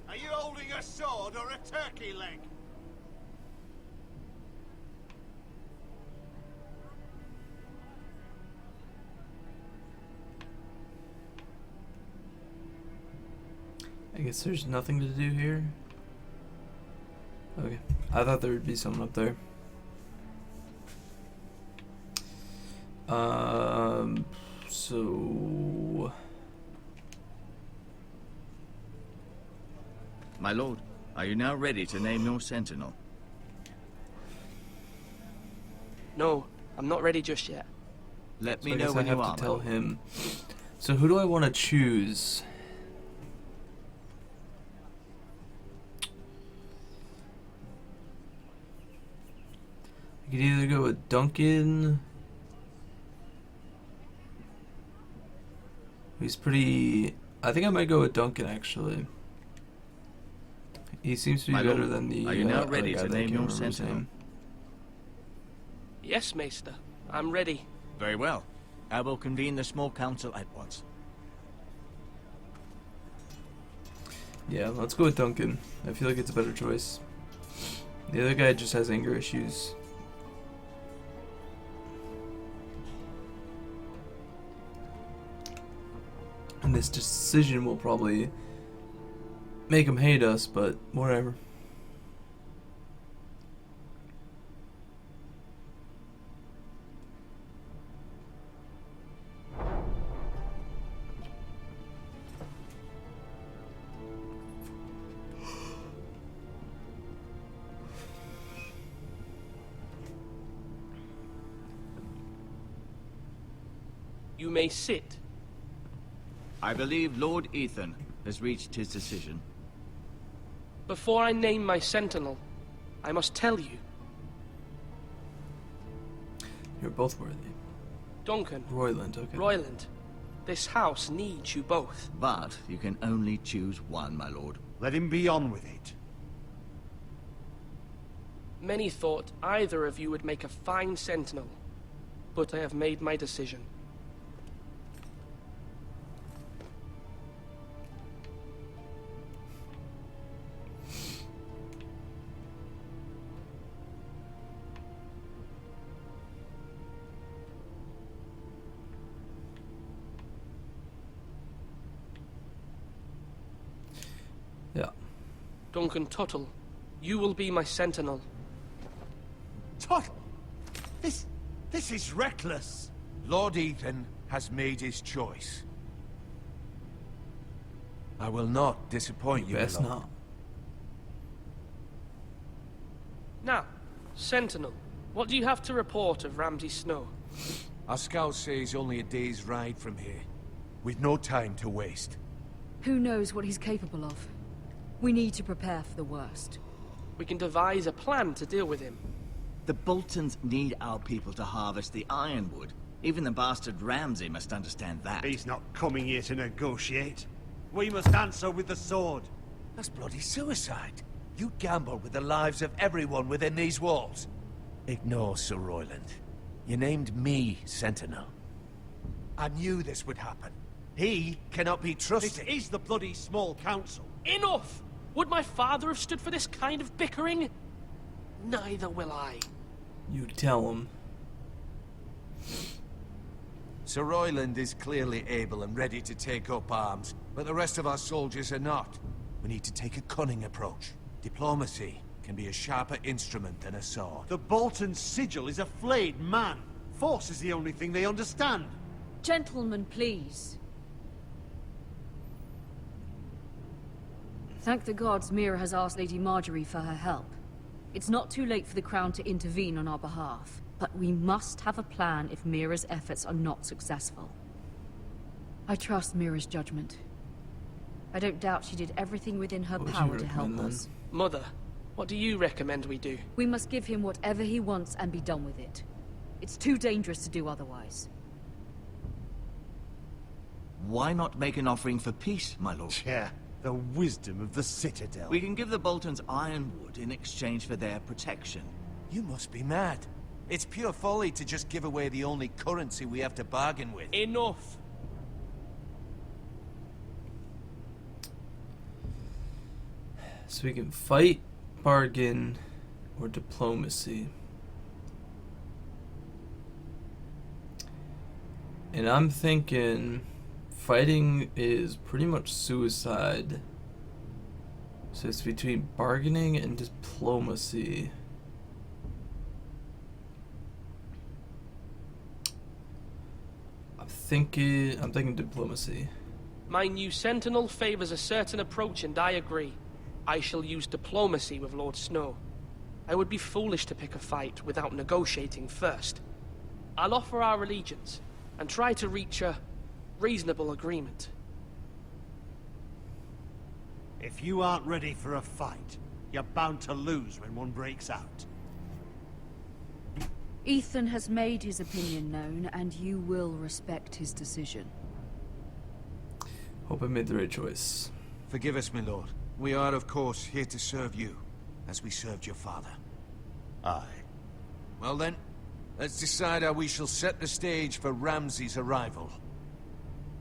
Are you holding a sword or a turkey leg? I guess there's nothing to do here. Okay. I thought there would be someone up there. So... My lord, are you now ready to name your sentinel? No, I'm not ready just yet. Let So me I know guess when I have you are. to tell him. So who do I want to choose? I could either go with Duncan, who's pretty... I think I might go with Duncan, actually. He seems to be My better lord, than the are you now other ready guy to that I name can't your remember his sentinel? name. Yes, Maester. I'm ready. Very well. I will convene the small council at once. Yeah, let's go with Duncan. I feel like it's a better choice. The other guy just has anger issues. And this decision will probably make him hate us, but whatever. You may sit. I believe Lord Ethan has reached his decision. Before I name my sentinel, I must tell you. You're both worthy. Duncan. Royland, okay. Royland. This house needs you both. But you can only choose one, my lord. Let him be on with it. Many thought either of you would make a fine sentinel, but I have made my decision. Yeah. Duncan Tuttle, you will be my sentinel. Tuttle! This is reckless. Lord Ethan has made his choice. I will not disappoint you, Best my lord. not. Now, sentinel, what do you have to report of Ramsay Snow? Our scouts say he's only a day's ride from here, with no time to waste. Who knows what he's capable of? We need to prepare for the worst. We can devise a plan to deal with him. The Boltons need our people to harvest the ironwood. Even the bastard Ramsay must understand that. He's not coming here to negotiate. We must answer with the sword. That's bloody suicide. You gamble with the lives of everyone within these walls. Ignore Sir Royland. You named me Sentinel. I knew this would happen. He cannot be trusted. This is the bloody small council. Enough! Would my father have stood for this kind of bickering? Neither will I. You tell him. Sir Royland is clearly able and ready to take up arms, but the rest of our soldiers are not. We need to take a cunning approach. Diplomacy can be a sharper instrument than a sword. The Bolton sigil is a flayed man. Force is the only thing they understand. Gentlemen, please. Thank the gods Mira has asked Lady Marjorie for her help. It's not too late for the Crown to intervene on our behalf, but we must have a plan if Mira's efforts are not successful. I trust Mira's judgment. I don't doubt she did everything within her power to help us. Mother, what do you recommend we do? We must give him whatever he wants and be done with it. It's too dangerous to do otherwise. Why not make an offering for peace, my lord? Yeah, the wisdom of the Citadel. We can give the Boltons ironwood in exchange for their protection. You must be mad. It's pure folly to just give away the only currency we have to bargain with. Enough! So we can fight, bargain, or diplomacy. And I'm thinking fighting is pretty much suicide. So it's between bargaining and diplomacy. I'm thinking diplomacy. My new sentinel favors a certain approach, and I agree. I shall use diplomacy with Lord Snow. I would be foolish to pick a fight without negotiating first. I'll offer our allegiance, and try to reach a reasonable agreement. If you aren't ready for a fight, you're bound to lose when one breaks out. Ethan has made his opinion known, and you will respect his decision. Hope I made the right choice. Forgive us, my lord. We are, of course, here to serve you, as we served your father. Aye. Well then, let's decide how we shall set the stage for Ramsay's arrival.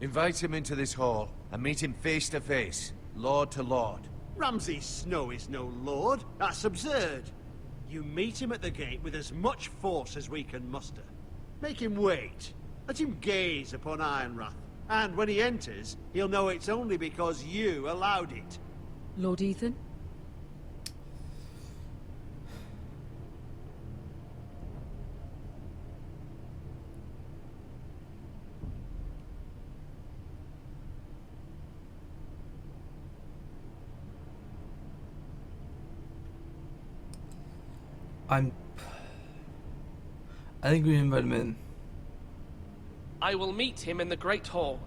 Invite him into this hall, and meet him face to face, lord to lord. Ramsay Snow is no lord. That's absurd. You meet him at the gate with as much force as we can muster. Make him wait. Let him gaze upon Ironrath. And when he enters, he'll know it's only because you allowed it. Lord Ethan? I think we invite him in. I will meet him in the Great Hall.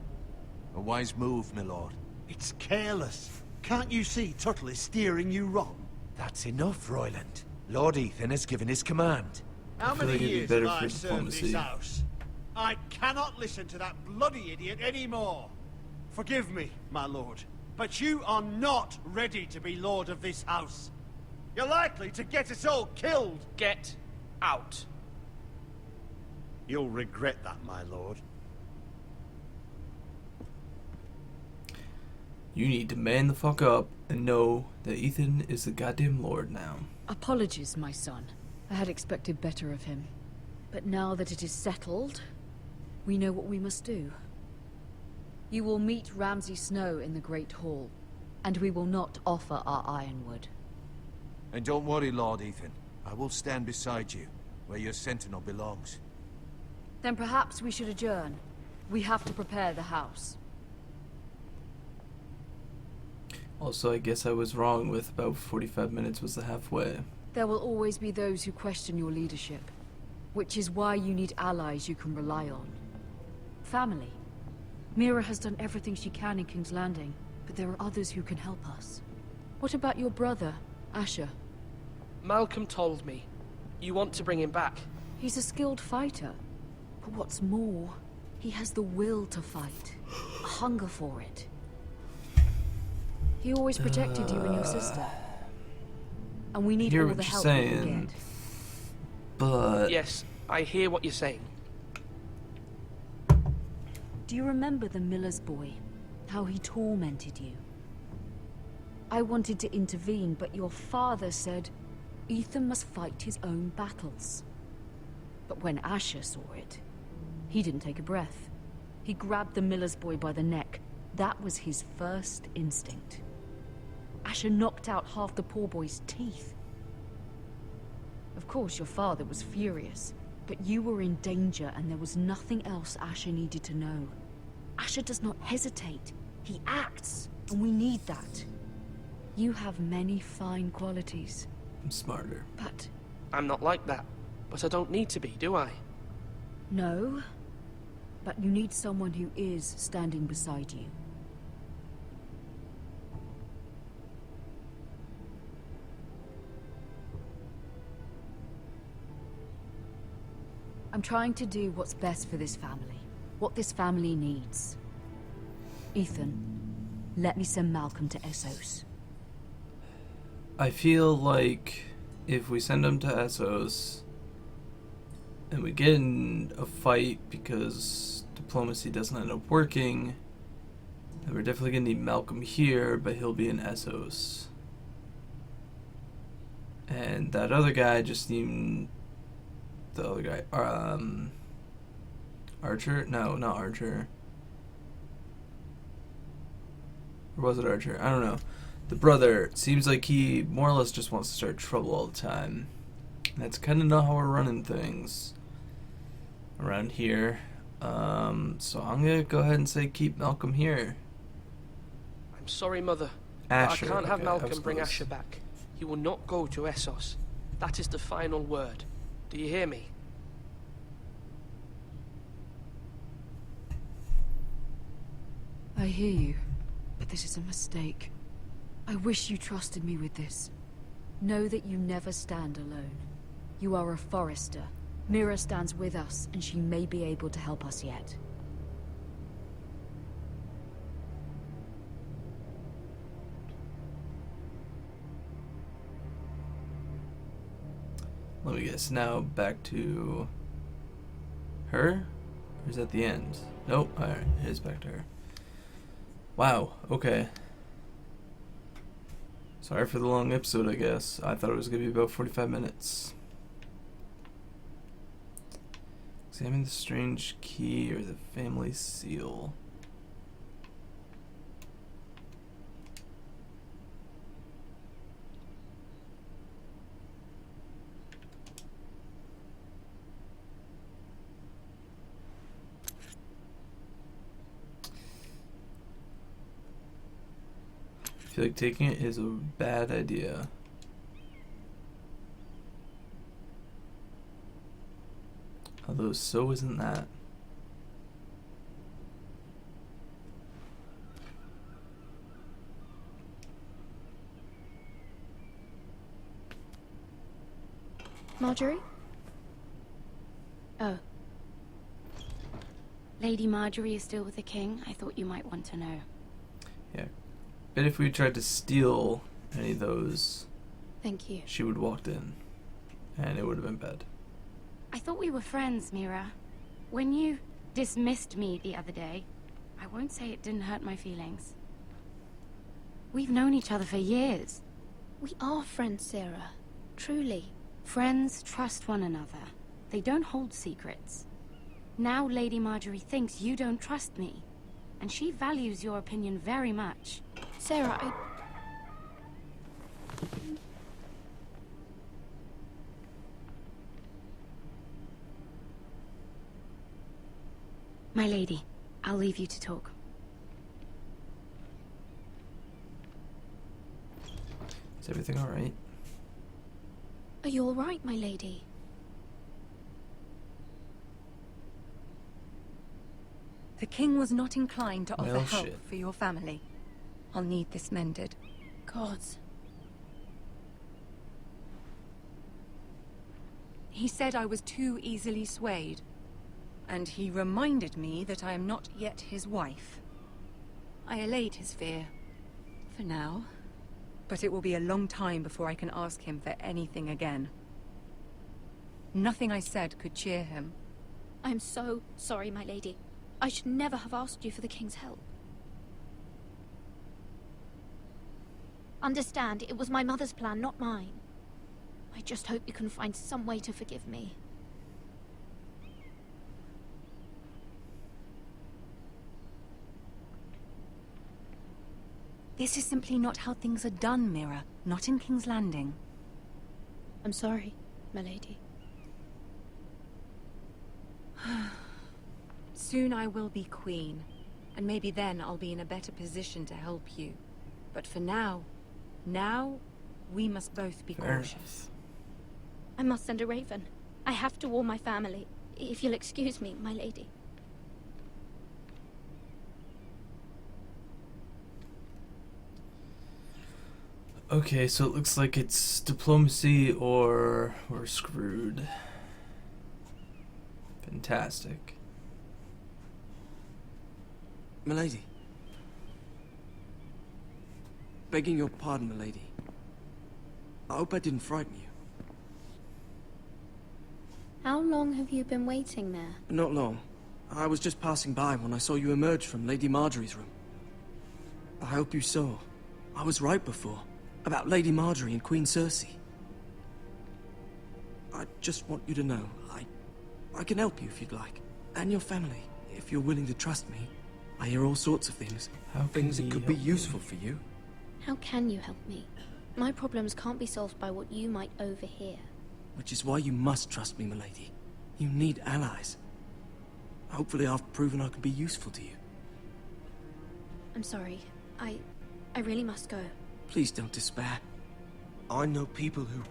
A wise move, my lord. It's careless. Can't you see Tuttle is steering you wrong? That's enough, Royland. Lord Ethan has given his command. How feel many like it'd be years better have for I served diplomacy. this house? I cannot listen to that bloody idiot anymore. Forgive me, my lord, but you are not ready to be lord of this house. You're likely to get us all killed. Get out. You'll regret that, my lord. You need to man the fuck up and know that Ethan is the goddamn lord now. Apologies, my son. I had expected better of him. But now that it is settled, we know what we must do. You will meet Ramsay Snow in the Great Hall, and we will not offer our ironwood. And don't worry, Lord Ethan. I will stand beside you, where your sentinel belongs. Then perhaps we should adjourn. We have to prepare the house. Also, I guess I was wrong with about 45 minutes was the halfway. There will always be those who question your leadership, which is why you need allies you can rely on. Family. Mira has done everything she can in King's Landing, but there are others who can help us. What about your brother, Asher? Malcolm told me. You want to bring him back. He's a skilled fighter. But what's more, he has the will to fight. A hunger for it. He always protected you and your sister. And we need all the help we can get. But... Yes, I hear what you're saying. Do you remember the miller's boy? How he tormented you? I wanted to intervene, but your father said Ethan must fight his own battles. But when Asher saw it, he didn't take a breath. He grabbed the miller's boy by the neck. That was his first instinct. Asher knocked out half the poor boy's teeth. Of course, your father was furious, But you were in danger and there was nothing else Asher needed to know. Asher does not hesitate. He acts, and we need that. You have many fine qualities. I'm smarter. But... I'm not like that. But I don't need to be, do I? No. But you need someone who is standing beside you. I'm trying to do what's best for this family. What this family needs. Ethan, let me send Malcolm to Essos. I feel like if we send him to Essos and we get in a fight because diplomacy doesn't end up working, then we're definitely gonna need Malcolm here, but he'll be in Essos. And that other guy just seemed... The other guy, Archer? No, not Archer. Or was it Archer? I don't know. The brother seems like he more or less just wants to start trouble all the time. That's kind of not how we're running things around here. So I'm gonna go ahead and say keep Malcolm here. I'm sorry, Mother. Asher. But I can't have okay, Malcolm bring Asher back. He will not go to Essos. That is the final word. Do you hear me? I hear you, but this is a mistake. I wish you trusted me with this. Know that you never stand alone. You are a Forester. Mira stands with us, and she may be able to help us yet. Let me guess, now back to her? Or is that the end? Nope, alright, it is back to her. Wow, okay. Sorry for the long episode, I guess. I thought it was going to be about 45 minutes. Examine the strange key or the family seal. I feel like taking it is a bad idea. Although so isn't that. Marjorie? Oh. Lady Marjorie is still with the king? I thought you might want to know. Yeah. Bet if we tried to steal any of those, Thank you. she would have walked in. And it would have been bad. I thought we were friends, Mira. When you dismissed me the other day, I won't say it didn't hurt my feelings. We've known each other for years. We are friends, Sarah. Truly. Friends trust one another. They don't hold secrets. Now Lady Marjorie thinks you don't trust me, and she values your opinion very much. Sarah, My lady, I'll leave you to talk. Is everything alright? Are you all right, my lady? The king was not inclined to offer Well, help shit. for your family. I'll need this mended. Gods. He said I was too easily swayed. And he reminded me that I am not yet his wife. I allayed his fear. For now. But it will be a long time before I can ask him for anything again. Nothing I said could cheer him. I'm so sorry, my lady. I should never have asked you for the king's help. Understand, it was my mother's plan, not mine. I just hope you can find some way to forgive me. This is simply not how things are done, Mira. Not in King's Landing. I'm sorry, my lady. Soon I will be queen, and maybe then I'll be in a better position to help you. But for now, we must both be cautious. I must send a raven. I have to warn my family. If you'll excuse me, my lady. Okay, so it looks like it's diplomacy or we're screwed. Fantastic. Milady. Begging your pardon, milady. I hope I didn't frighten you. How long have you been waiting there? Not long. I was just passing by when I saw you emerge from Lady Marjorie's room. I hope you saw. I was right before. About Lady Marjorie and Queen Cersei. I just want you to know, I can help you if you'd like. And your family, if you're willing to trust me. I hear all sorts of things. Things that could be useful for you. How can you help me? My problems can't be solved by what you might overhear. Which is why you must trust me, milady. You need allies. Hopefully I've proven I can be useful to you. I'm sorry. I really must go. Please don't despair. I know people who...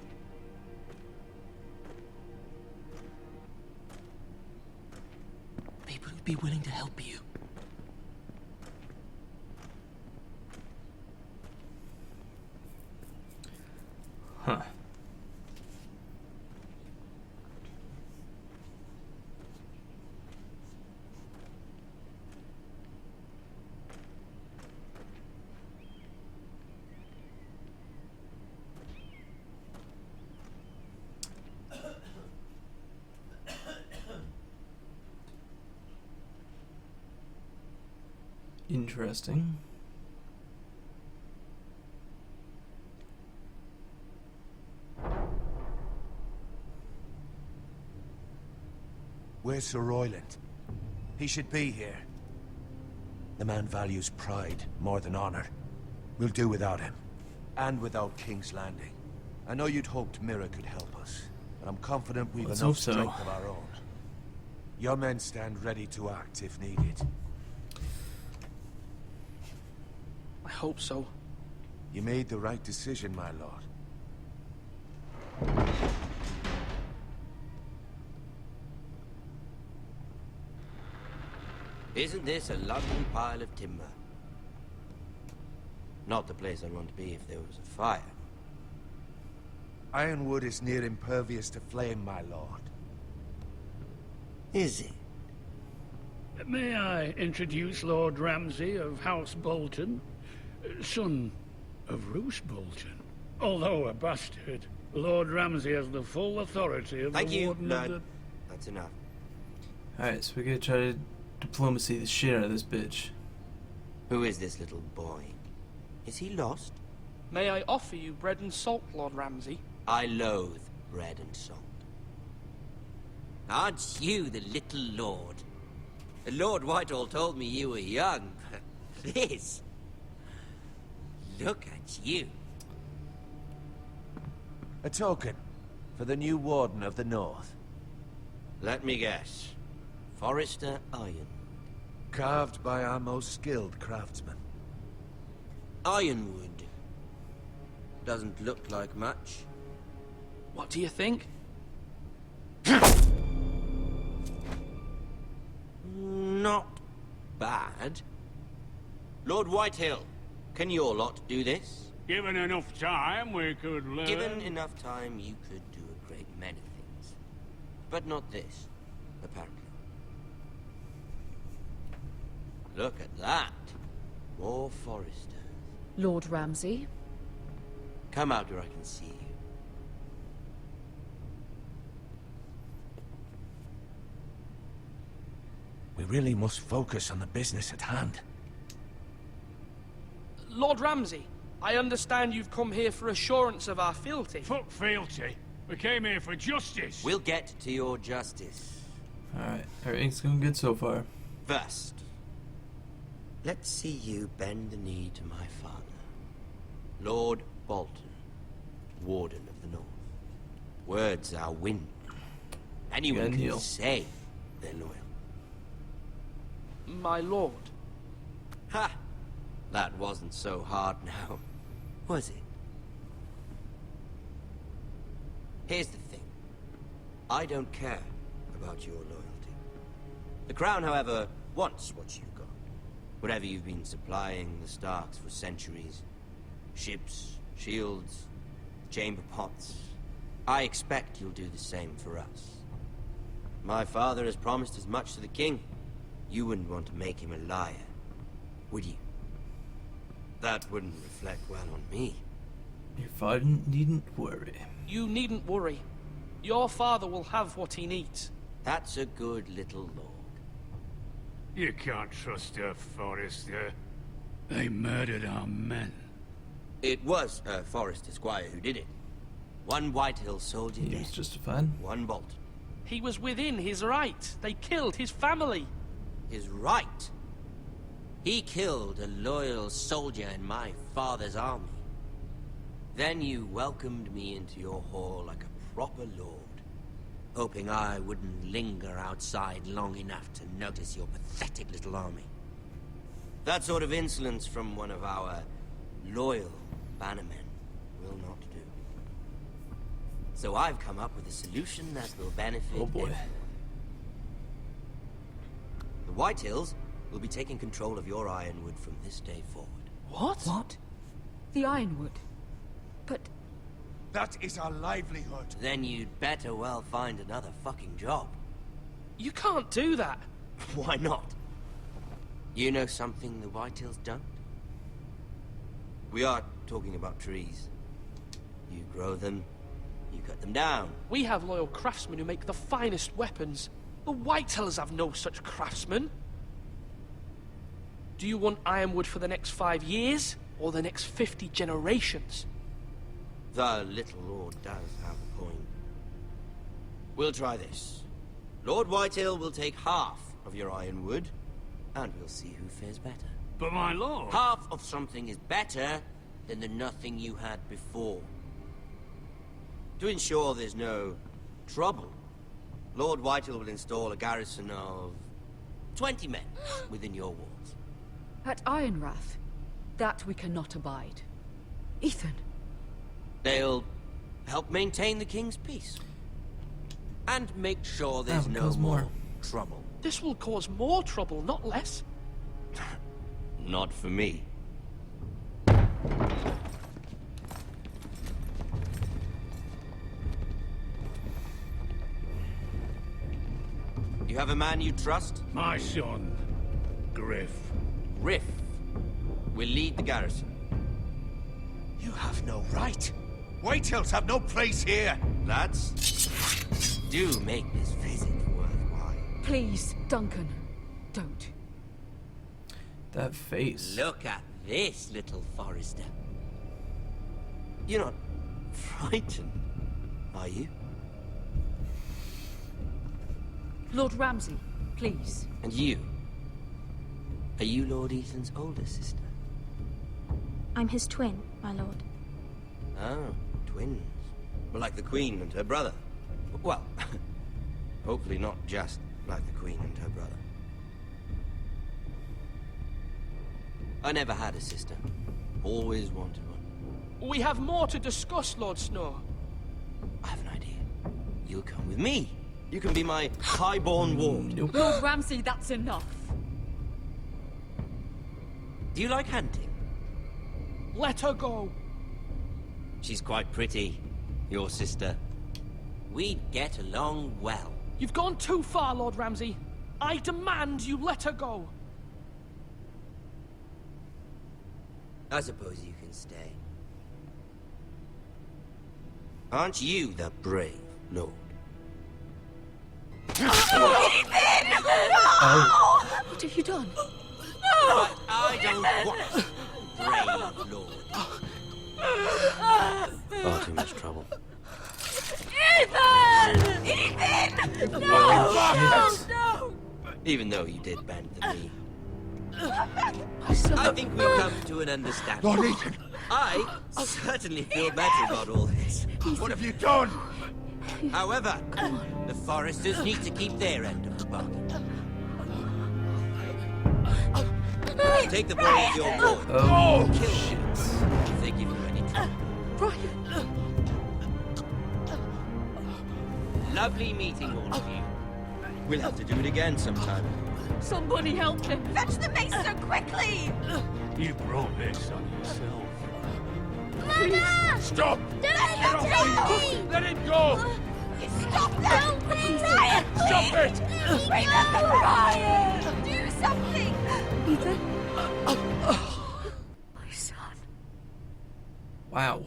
People who'd be willing to help you. Huh. Interesting. Where's Sir Royland? He should be here. The man values pride more than honor. We'll do without him. And without King's Landing. I know you'd hoped Mira could help us, but I'm confident we've Let's enough hope so. strength of our own. Your men stand ready to act if needed. I hope so. You made the right decision, my lord. Isn't this a lovely pile of timber? Not the place I'd want to be if there was a fire. Ironwood is near impervious to flame, my lord. Is it? May I introduce Lord Ramsay of House Bolton, son of Roose Bolton. Although a bastard, Lord Ramsay has the full authority of Thank the you, Warden of the... Lord. That's enough. Alright, so we're gonna try to diplomacy the shit out of this bitch. Who is this little boy? Is he lost? May I offer you bread and salt, Lord Ramsay? I loathe bread and salt. Aren't you the little lord? Lord Whitehall told me you were young, but this... Look at you. A token for the new Warden of the North. Let me guess. Forrester Iron. Carved by our most skilled craftsmen. Ironwood. Doesn't look like much. What do you think? Not bad. Lord Whitehill, can your lot do this? Given enough time, we could learn... Given enough time, you could do a great many things. But not this, apparently. Look at that. More Foresters. Lord Ramsay? Come out where I can see you. We really must focus on the business at hand. Lord Ramsay, I understand you've come here for assurance of our fealty. Fuck fealty. We came here for justice. We'll get to your justice. Alright, everything's going good so far. First, let's see you bend the knee to my father, Lord Bolton, Warden of the North. Words are wind. Anyone can say they're loyal. My lord. Ha! That wasn't so hard now, was it? Here's the thing. I don't care about your loyalty. The Crown, however, wants what you've got. Whatever you've been supplying the Starks for centuries. Ships, shields, chamber pots. I expect you'll do the same for us. My father has promised as much to the king. You wouldn't want to make him a liar, would you? That wouldn't reflect well on me. Your father needn't worry. You needn't worry. Your father will have what he needs. That's a good little lord. You can't trust her, Forrester. They murdered our men. It was Forrester Squire who did it. One Whitehill soldier He was justified. One bolt. He was within his right. They killed his family. His right? He killed a loyal soldier in my father's army. Then you welcomed me into your hall like a proper lord, hoping I wouldn't linger outside long enough to notice your pathetic little army. That sort of insolence from one of our loyal bannermen will not do. So I've come up with a solution that will benefit everyone. The Whitehills will be taking control of your Ironwood from this day forward. What? What? The Ironwood? But... That is our livelihood. Then you'd better well find another fucking job. You can't do that. Why not? You know something the Whitehills don't? We are talking about trees. You grow them, you cut them down. We have loyal craftsmen who make the finest weapons. The Whitehills have no such craftsmen. Do you want Ironwood for the next 5 years, or the next 50 generations? The little lord does have a point. We'll try this. Lord Whitehill will take half of your Ironwood, and we'll see who fares better. But my lord... Half of something is better than the nothing you had before. To ensure there's no trouble, Lord Whitehill will install a garrison of 20 men within your walls. At Ironrath? That we cannot abide. Ethan. They'll help maintain the king's peace. And make sure there's no more trouble. This will cause more trouble, not less. Not for me. You have a man you trust? My son, Griff. Griff will lead the garrison. You have no right. Whitehills have no place here. Lads, do make this visit worthwhile. Please, Duncan, don't. That face. Look at this, little Forrester. You're not frightened, are you? Lord Ramsay, please. And you? Are you Lord Ethan's older sister? I'm his twin, my lord. Oh, twins. Well, like the Queen and her brother. Well, hopefully not just like the Queen and her brother. I never had a sister. Always wanted one. We have more to discuss, Lord Snow. I have an idea. You'll come with me. You can be my highborn ward. Nope. Lord Ramsay, that's enough. Do you like hunting? Let her go. She's quite pretty, your sister. We'd get along well. You've gone too far, Lord Ramsay. I demand you let her go. I suppose you can stay. Aren't you the brave lord? Oh. What have you done? But I don't want brave lord. Far too much trouble. Ethan! Ethan! No! No! Even though you did bend the knee. I think we've come to an understanding. Lord Ethan! I certainly feel better about all this. What have you done? However, the Foresters need to keep their end of the Take the blade of your boy. Oh, Kill shit. him. You think you're ready to? Lovely meeting all of you. We'll have to do it again sometime. Somebody help him! Fetch the mace so quickly! You brought this on yourself. Mama! Stop! Don't let him Let it go! Stop them! Ryan! Stop it! Remember Ryan! Do something! Ethan? My son. Wow.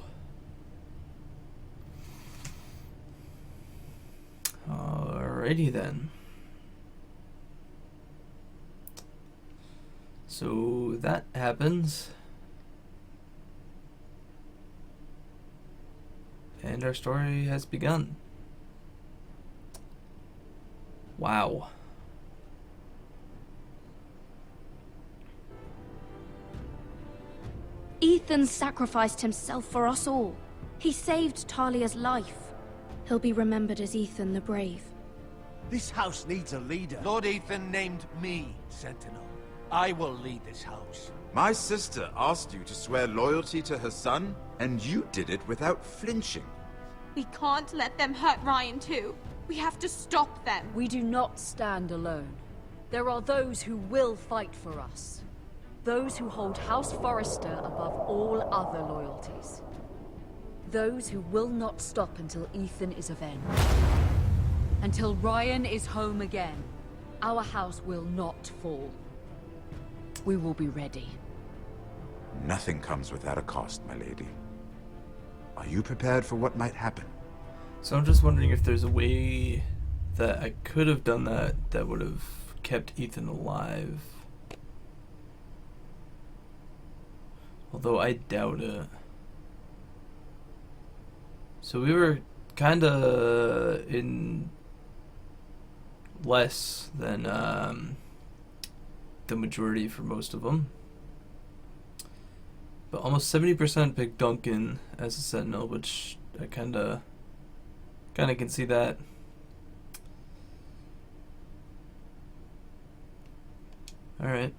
Alrighty then. So that happens. And our story has begun. Wow. Ethan sacrificed himself for us all. He saved Talia's life. He'll be remembered as Ethan the Brave. This house needs a leader. Lord Ethan named me Sentinel. I will lead this house. My sister asked you to swear loyalty to her son, and you did it without flinching. We can't let them hurt Ryan too. We have to stop them. We do not stand alone. There are those who will fight for us. Those who hold House Forrester above all other loyalties. Those who will not stop until Ethan is avenged. Until Ryan is home again, our house will not fall. We will be ready. Nothing comes without a cost, my lady. Are you prepared for what might happen? So I'm just wondering if there's a way that I could have done that would have kept Ethan alive. Although I doubt it. So we were kinda in less than the majority for most of them. But almost 70% picked Duncan as a Sentinel, which I kinda can see that. Alright.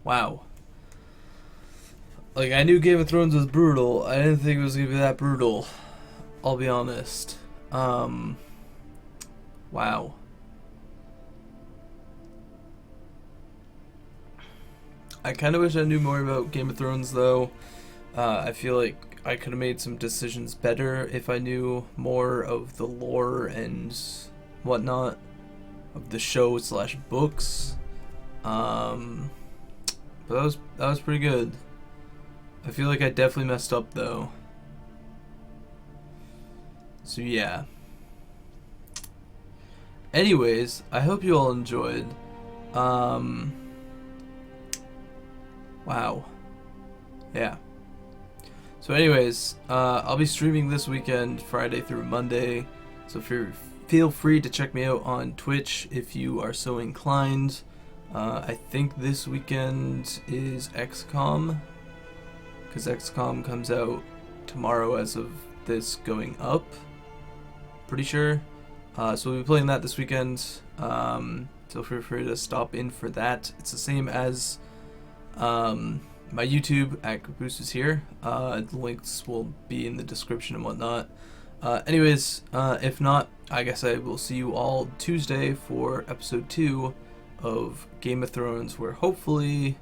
Wow. Like, I knew Game of Thrones was brutal. I didn't think it was gonna be that brutal. I'll be honest. Wow. I kind of wish I knew more about Game of Thrones, though. I feel like I could have made some decisions better if I knew more of the lore and whatnot of the show / books. But that was pretty good. I feel like I definitely messed up, though. So yeah. Anyways, I hope you all enjoyed. Wow. Yeah. So anyways, I'll be streaming this weekend, Friday through Monday. So feel free to check me out on Twitch if you are so inclined. I think this weekend is XCOM, because XCOM comes out tomorrow as of this going up. Pretty sure. So we'll be playing that this weekend. So feel free to stop in for that. It's the same as my YouTube at Caboose is here. The links will be in the description and whatnot. Anyways, if not, I guess I will see you all Tuesday for episode 2 of Game of Thrones, where hopefully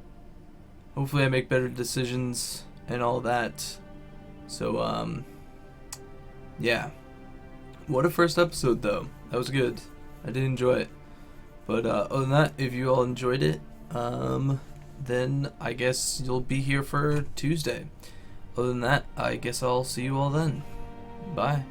I make better decisions and all that. So yeah. What a first episode, though. That was good. I did enjoy it. But other than that, if you all enjoyed it, then I guess you'll be here for Tuesday. Other than that, I guess I'll see you all then. Bye.